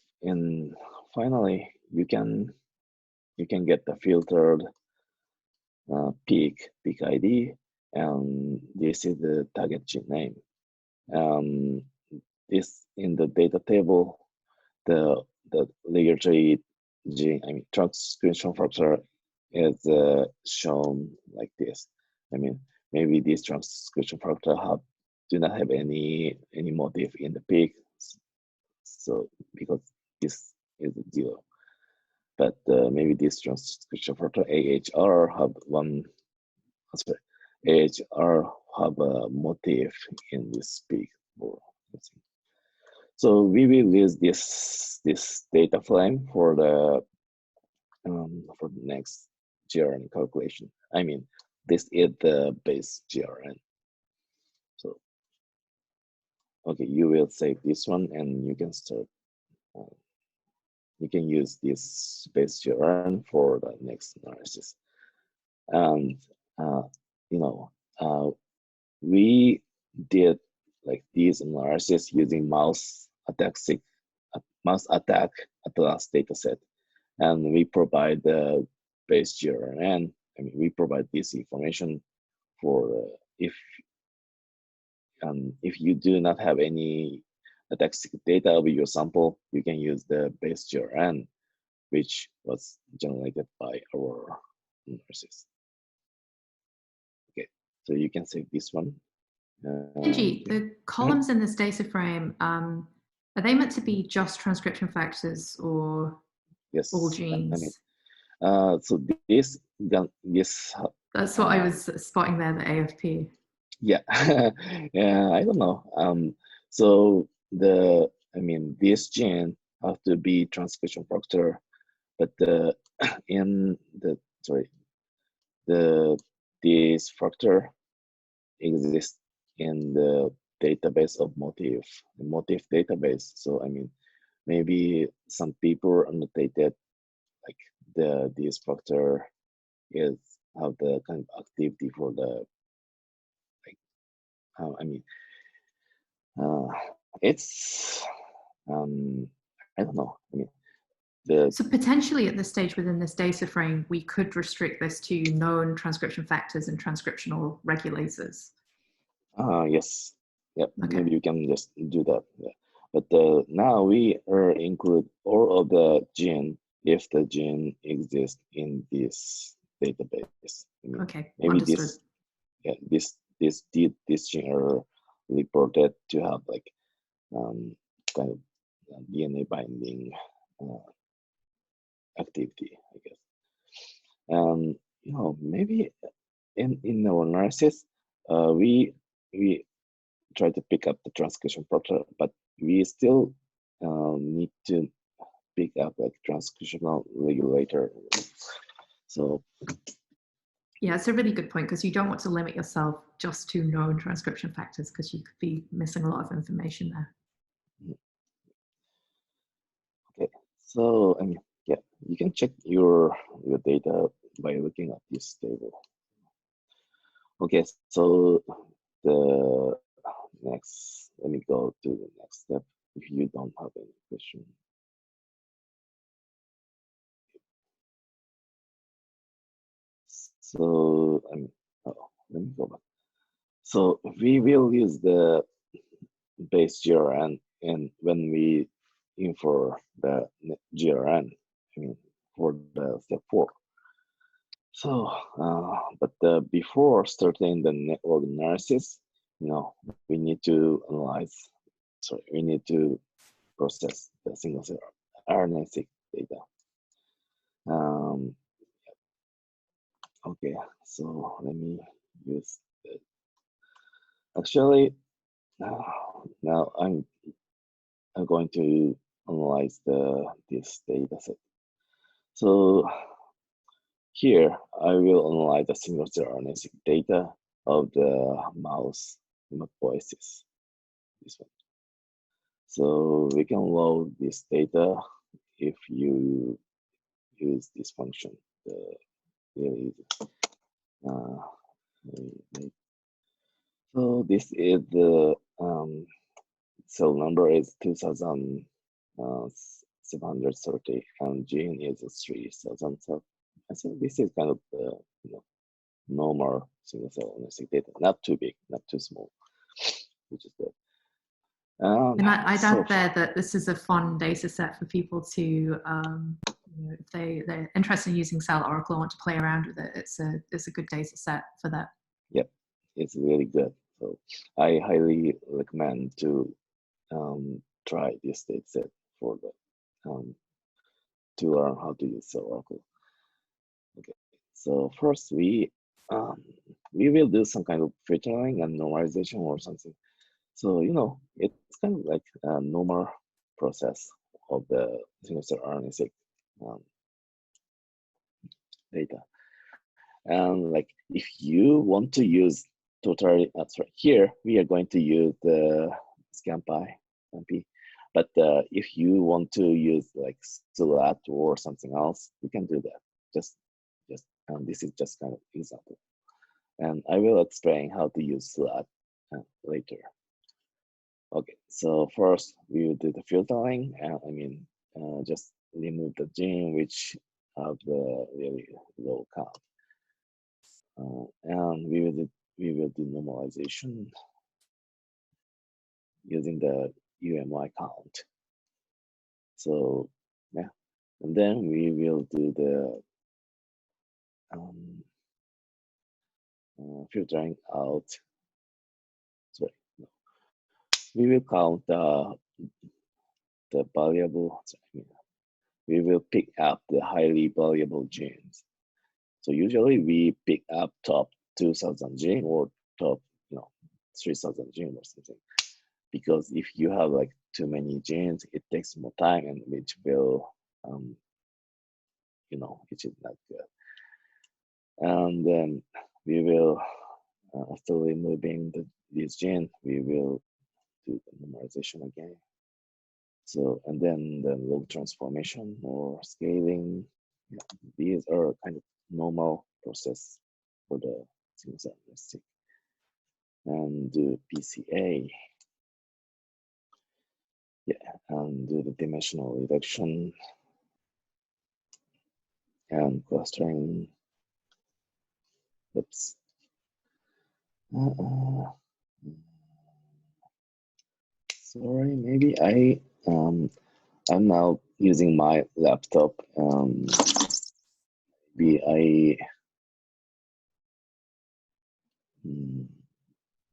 finally you can get the filtered peak ID, and this is the target gene name. This in the data table, the regulatory gene, I mean transcription factor is shown like this. I mean, maybe this transcription factor do not have any motif in the peak, so because this is 0. But maybe this transcription factor AHR have one. AHR have a motif in this peak. So we will use this data frame for the next GRN calculation. I mean, this is the base GRN. So okay, you will save this one, and you can start. You can use this base GRN for the next analysis. And you know, we did like these analysis using mouse ATAC-seq, mouse ATAC atlas dataset, and we provide the base GRN. I mean, we provide this information for if you do not have any ATAC-seq data with your sample, you can use the base GRN, which was generated by our analysis. Okay, so you can save this one. Kenji, the columns in this data frame, are they meant to be just transcription factors or yes, all genes? I mean, so this. That's what I was spotting there, the AFP. Yeah, yeah, I don't know. So this gene have to be transcription factor, but this factor exists in the database of Motif, the Motif database. So I mean, maybe some people annotated like this factor is have the kind of activity for the it's I don't know. I mean, so potentially at this stage within this data frame, we could restrict this to known transcription factors and transcriptional regulators. Yes. Yep. Okay. Maybe you can just do that. Yeah. But now we include all of the gene if the gene exists in this database. I mean, okay. Maybe Understood. this gene are reported to have like kind of DNA binding activity, I guess. You know, maybe in our analysis, we try to pick up the transcription factor, but we still need to pick up like transcriptional regulator. So yeah, it's a really good point because you don't want to limit yourself just to known transcription factors because you could be missing a lot of information there. Okay, so I mean, yeah, you can check your data by looking at this table. Okay, so the next, let me go to the next step if you don't have any question. So let me go back. So we will use the base GRN and when we infer the GRN, I mean, for the step 4. So, but before starting the network analysis, you know, we need to we need to process the single cell RNA-seq data. Okay, so let me use it. Actually, now I'm going to analyze this data set. So here I will analyze the single cell RNA-seq data of the mouse hematopoiesis. This one. So we can load this data if you use this function. So this is the cell number is 2,730 and gene is 3,000. So I think this is kind of the normal single cell RNA-seq data, not too big, not too small, which is good. And I'd add there that this is a fun data set for people to, you know, if they're interested in using CellOracle and want to play around with it, it's a good data set for that. Yep, it's really good. So I highly recommend to try this data set for the to learn how to use CellOracle. Okay, so first we we will do some kind of filtering and normalization or something. So, it's kind of like a normal process of the single-cell RNA-seq data. And like, if you want to use totally, here we are going to use the ScanPy MP. But if you want to use like Seurat or something else, you can do that. Just, this is just kind of example. And I will explain how to use Seurat later. Okay, so first we will do the filtering, and just remove the gene which have the really low count, and we will do normalization using the UMI count. So yeah, and then we will do the filtering out. Sorry, no. We will count the variable. We will pick up the highly variable genes. So usually we pick up top 2,000 gene or top 3,000 gene or something. Because if you have like too many genes, it takes more time, and which will, which is not good. And then we will, after removing these genes, we will do the normalization again. So, and then the log transformation or scaling, these are kind of normal process for the single-cell RNA-seq. And do PCA. Yeah, and do the dimensional reduction and clustering. Oops. Sorry, maybe I'm now using my laptop. Maybe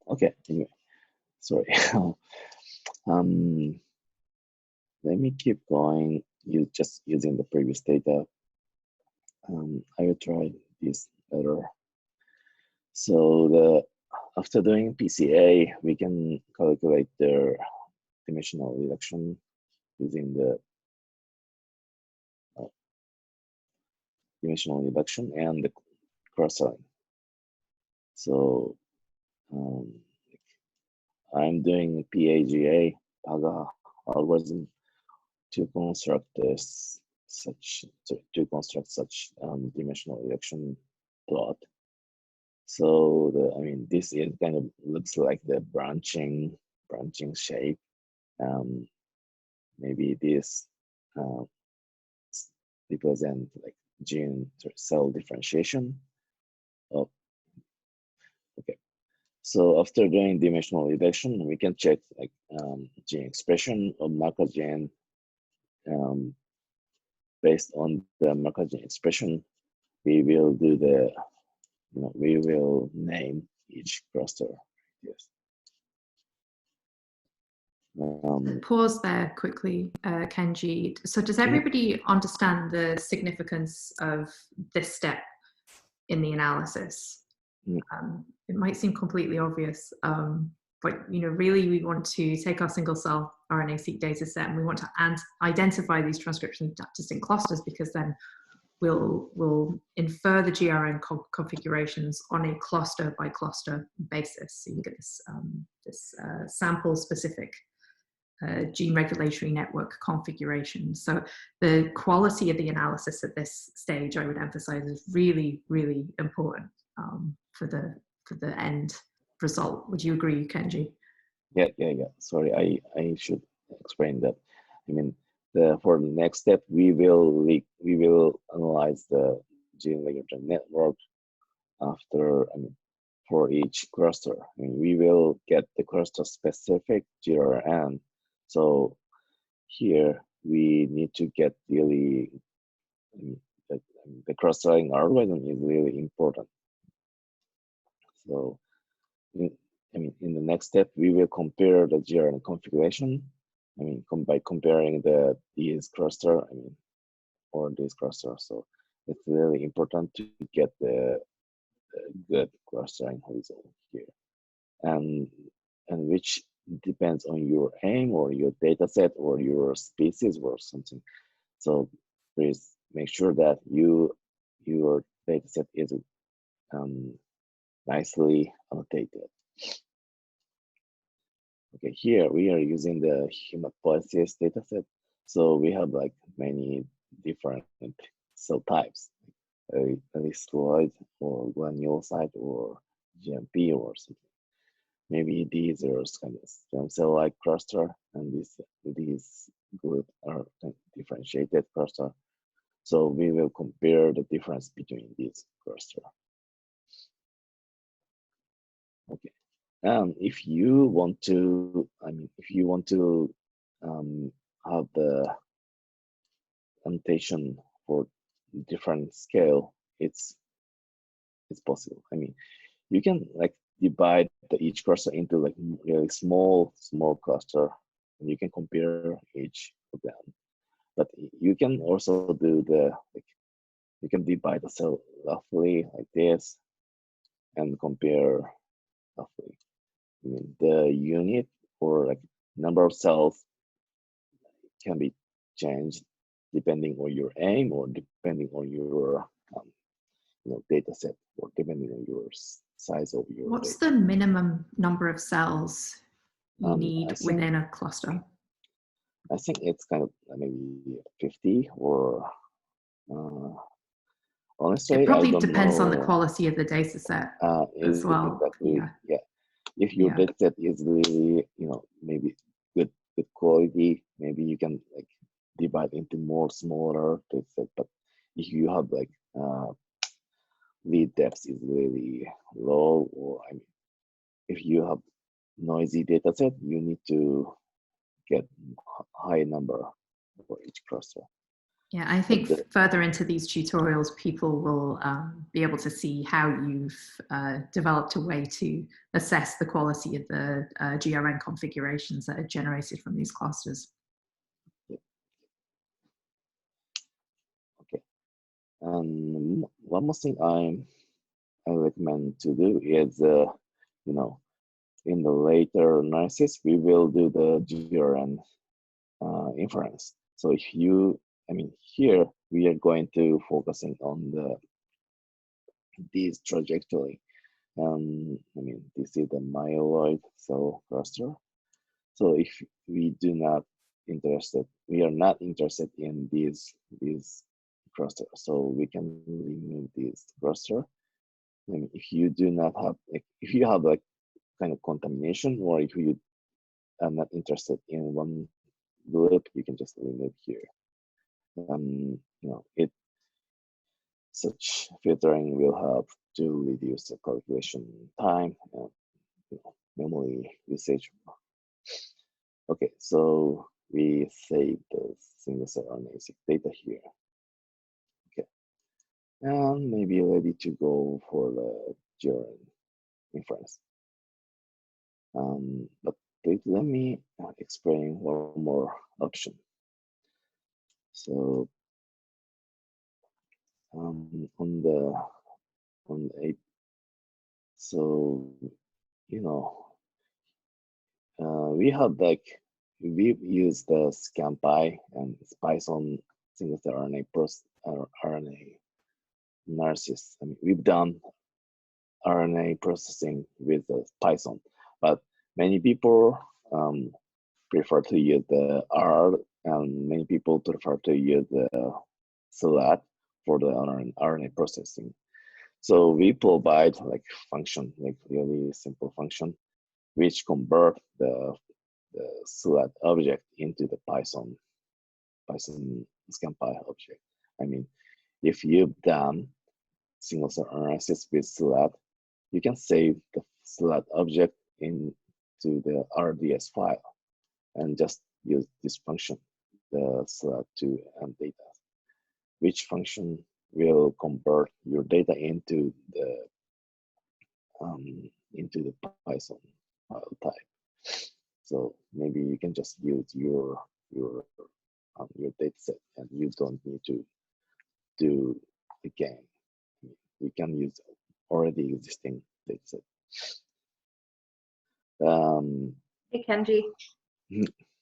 okay, anyway, sorry. Let me keep going. Just using the previous data. I will try this better. So after doing PCA, we can calculate the dimensional reduction using the dimensional reduction and the clustering. So I'm doing PAGA algorithm to construct such dimensional reduction plot. So this is kind of looks like the branching shape. Maybe this represent like gene cell differentiation. Oh, okay. So after doing dimensional reduction, we can check like gene expression of marker gene. Based on the marker gene expression, we will do the we will name each cluster. Yes. Pause there quickly, Kenji. So does everybody understand the significance of this step in the analysis? It might seem completely obvious, but really we want to take our single-cell RNA-seq data set and we want to identify these transcription distinct clusters, because then we'll infer the GRN configurations on a cluster by cluster basis. So you get this sample specific gene regulatory network configuration. So the quality of the analysis at this stage, I would emphasize, is really, really important for the end result. Would you agree, Kenji? Yeah. Sorry, I should explain that. For the next step, we will analyze the gene regulatory network after for each cluster. We will get the cluster specific GRN. So here we need to get really the clustering algorithm is really important. So in the next step, we will compare the GRN configuration. By comparing these cluster, or this cluster. So it's really important to get the good clustering result here, and which depends on your aim or your data set or your species or something. So please make sure that your data set is nicely annotated. Okay, here we are using the hematopoiesis dataset. So we have like many different cell types, erythroid or granulocyte or GMP or something. Maybe these are kind of stem cell-like cluster, and these groups are differentiated cluster. So we will compare the difference between these cluster. Okay. If you want to, have the annotation for different scale, it's possible. I mean, you can like divide each cluster into like really small cluster, and you can compare each of them. But you can also do you can divide the cell roughly like this and compare roughly. I mean, the unit or like number of cells can be changed depending on your aim or depending on your data set or depending on your size of your What's data. the minimum number of cells you need within a cluster? I think it's kind of maybe 50 or honestly, it probably I don't depends know. on the quality of the data set as well. Exactly, yeah. If your data set is really, maybe good quality, maybe you can like divide into more smaller data set. But if you have like lead depth is really low, or I mean, if you have noisy data set, you need to get high number for each cluster. Yeah, I think further into these tutorials, people will be able to see how you've developed a way to assess the quality of the GRN configurations that are generated from these clusters. Yeah. Okay. One more thing I recommend to do is, in the later analysis, we will do the GRN inference. So if you, here we are going to focusing on this trajectory. This is the myeloid cell cluster. So if we are not interested in these cluster, so we can remove this cluster. If you do not have, if you have like kind of contamination, or if you are not interested in one group, you can just remove here. Such filtering will help to reduce the calculation time and memory usage. Okay, so we save the single-cell RNA-seq data here. Okay, and maybe ready to go for the GRN inference. But let me explain one more option. So we have we've used the ScanPy and Python single-cell RNA analysis. We've done RNA processing with Python, but many people prefer to use the R, and many people prefer to use the Seurat for the RNA processing. So we provide like function, like really simple function, which convert the Seurat object into the Python ScanPy object. If you've done single-cell analysis with Seurat, you can save the Seurat object into the RDS file and just use this function, the Seurat to data, which function will convert your data into the Python file type. So maybe you can just use your data set, and you don't need to do again. You can use already existing dataset. Hey, Kenji.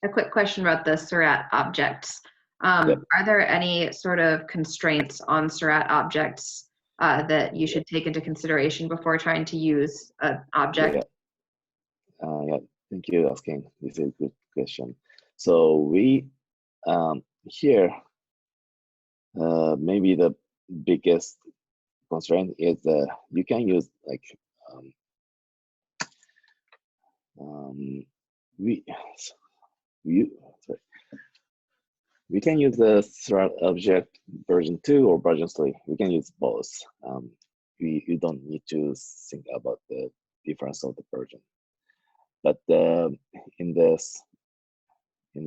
A quick question about the Seurat objects. Yep. Are there any sort of constraints on Seurat objects that you should take into consideration before trying to use an object? Yeah, thank you for asking. This is a good question. So we here maybe the biggest constraint is you can use like we can use the Seurat object version 2 or version 3. We can use both. You don't need to think about the difference of the version. But in the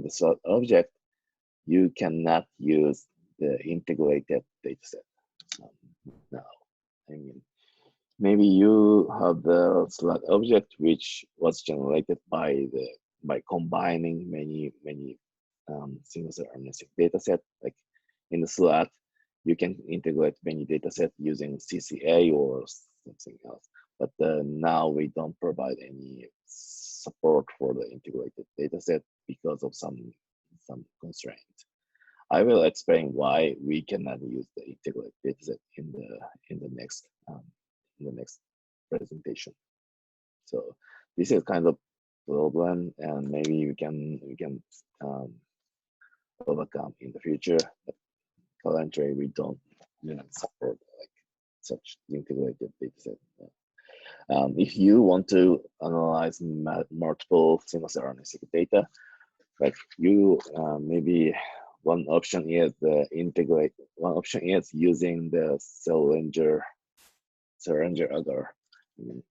Seurat object, you cannot use the integrated dataset. Now, I mean, maybe you have the Seurat object which was generated by combining many single-cell RNA-seq dataset. Like in the Seurat, you can integrate many dataset using CCA or something else. But now we don't provide any support for the integrated dataset because of some constraints. I will explain why we cannot use the integrated dataset in the next presentation. So this is kind of problem, and maybe we can overcome in the future. But currently, we don't support like such integrated dataset. If you want to analyze multiple single-cell RNA-seq data, like you maybe one option is integrate. One option is using the CellOracle agar. I mean,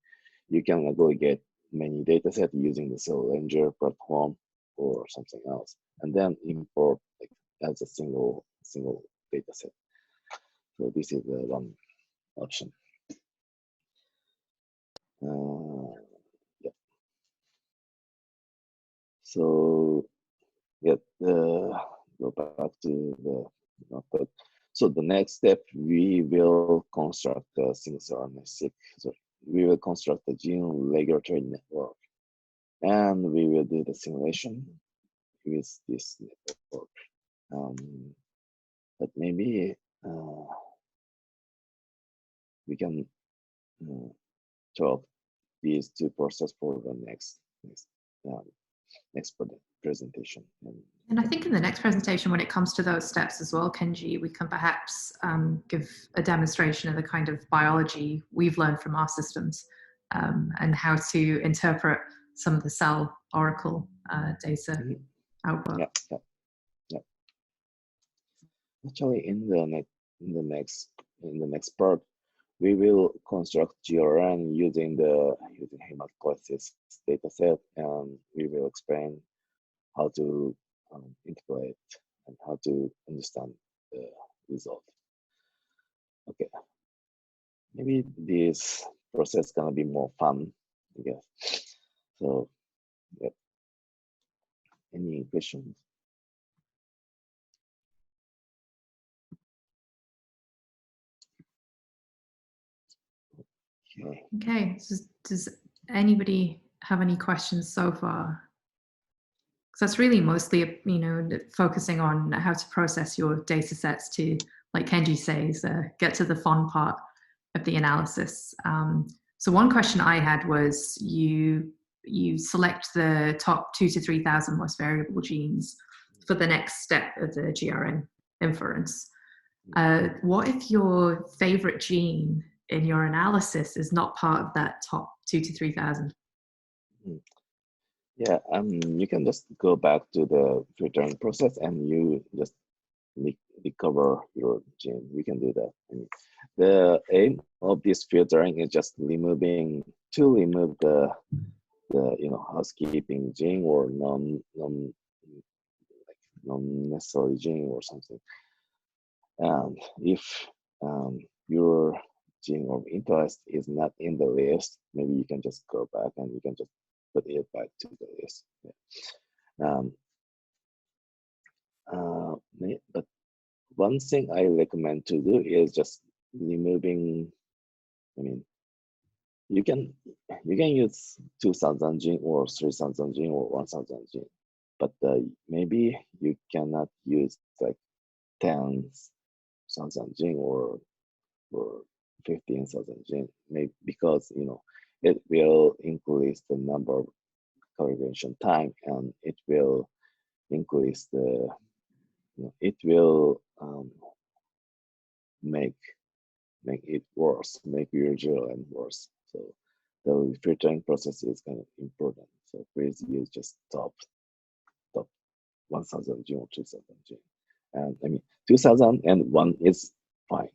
you can aggregate many datasets using the CellOracle platform or something else, and then import like as a single dataset. So this is one option. Yeah. So yeah, go back to the notebook. So the next step, we will construct a single-cell RNA-seq. So we will construct the gene regulatory network, and we will do the simulation with this network. But maybe we can talk these two processes for the next presentation. And I think in the next presentation, when it comes to those steps as well, Kenji, we can perhaps give a demonstration of the kind of biology we've learned from our systems and how to interpret some of the CellOracle data output. Yeah. Actually, in the next part, we will construct GRN using hematopoiesis dataset, and we will explain how to integrate and how to understand the result. Okay, maybe this process is gonna be more fun, I guess. So, yeah. Any questions? Okay. So does anybody have any questions so far? Because that's really mostly, focusing on how to process your data sets to, like Kenji says, get to the fun part of the analysis. So one question I had was you select the top 2,000 to 3,000 most variable genes for the next step of the GRN inference. What if your favorite gene in your analysis is not part of that top 2,000 to 3,000? Yeah, you can just go back to the filtering process and you just recover your gene. You can do that. I mean, the aim of this filtering is just remove the housekeeping gene or non necessary gene or something. And if your gene of interest is not in the list, maybe you can just go back and you can just put it back to the list. Yeah. But one thing I recommend to do is just removing, you can use 2,000 gene or 3,000 gene or 1,000 gene, but maybe you cannot use like 10,000 gene or 15,000 gene, maybe because it will increase the number of calibration time, and it will increase the it will make it worse, make usual and worse. So the filtering process is kind of important. So please use just top 1,000 gene or 2,000 gene. And I mean 2,001 is fine,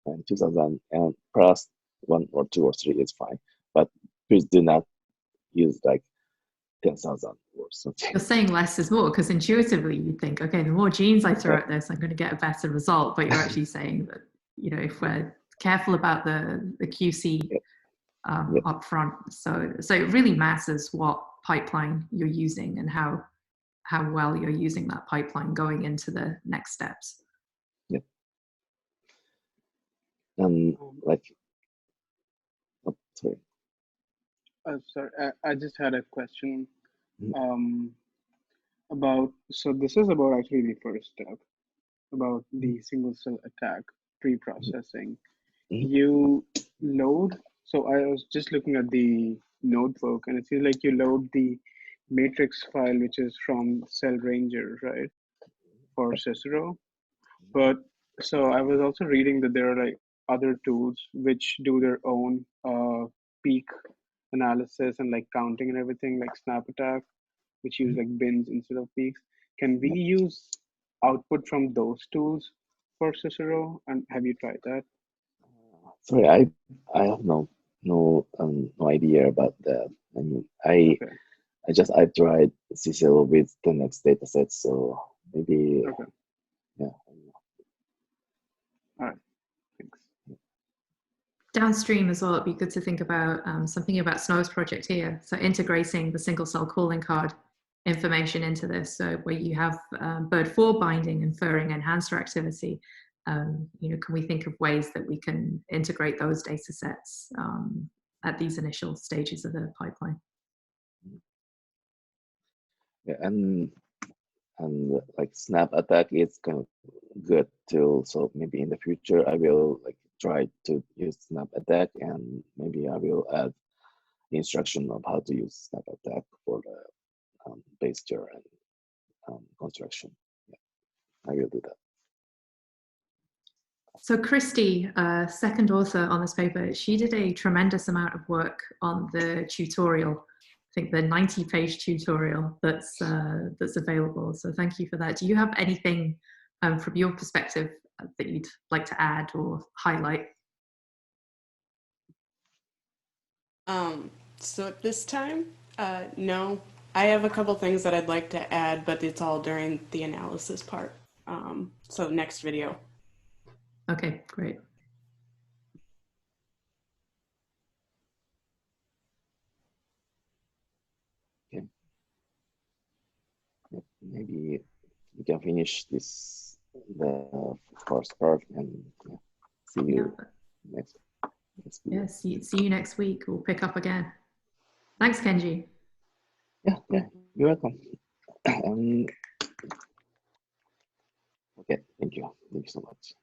and 2,000 and plus 1 or 2 or 3 is fine. But please do not use like 10,000 or something. You're saying less is more, because intuitively you think, okay, the more genes I throw at this, I'm going to get a better result. But you're actually saying that, if we're careful about the QC up front, so it really matters what pipeline you're using and how well you're using that pipeline going into the next steps. Yeah. And like, oh, sorry. Sorry, I just had a question about, so this is about actually the first step, about the single cell ATAC pre-processing. You load, so I was just looking at the notebook, and it seems like you load the matrix file, which is from Cell Ranger, right, for Cicero. But so I was also reading that there are like other tools which do their own peak analysis and like counting and everything, like Snap Attack, which use like bins instead of peaks. Can we use output from those tools for Cicero? And have you tried that? Sorry, I have no idea about that. I mean, I tried Cicero with the next data set, so maybe yeah. All right, thanks. Downstream as well, it'd be good to think about something about Snow's project here. So integrating the single cell calling card information into this, so where you have BIRD4 binding, inferring enhancer activity. Can we think of ways that we can integrate those data sets at these initial stages of the pipeline? Yeah, and like Snap Attack is kind of good tool. So maybe in the future I will like try to use Snap Attack, and maybe I will add instruction of how to use Snap Attack for the base tier and construction. Yeah, I will do that. So Christy, second author on this paper, she did a tremendous amount of work on the tutorial. I think the 90-page tutorial that's available. So thank you for that. Do you have anything from your perspective that you'd like to add or highlight? So at this time, no. I have a couple things that I'd like to add, but it's all during the analysis part. So next video. Okay, great. Okay. Maybe we can finish the first part, and see you next video. Yeah, see you next week. We'll pick up again. Thanks, Kenji. Yeah, you're welcome. Okay, thank you so much.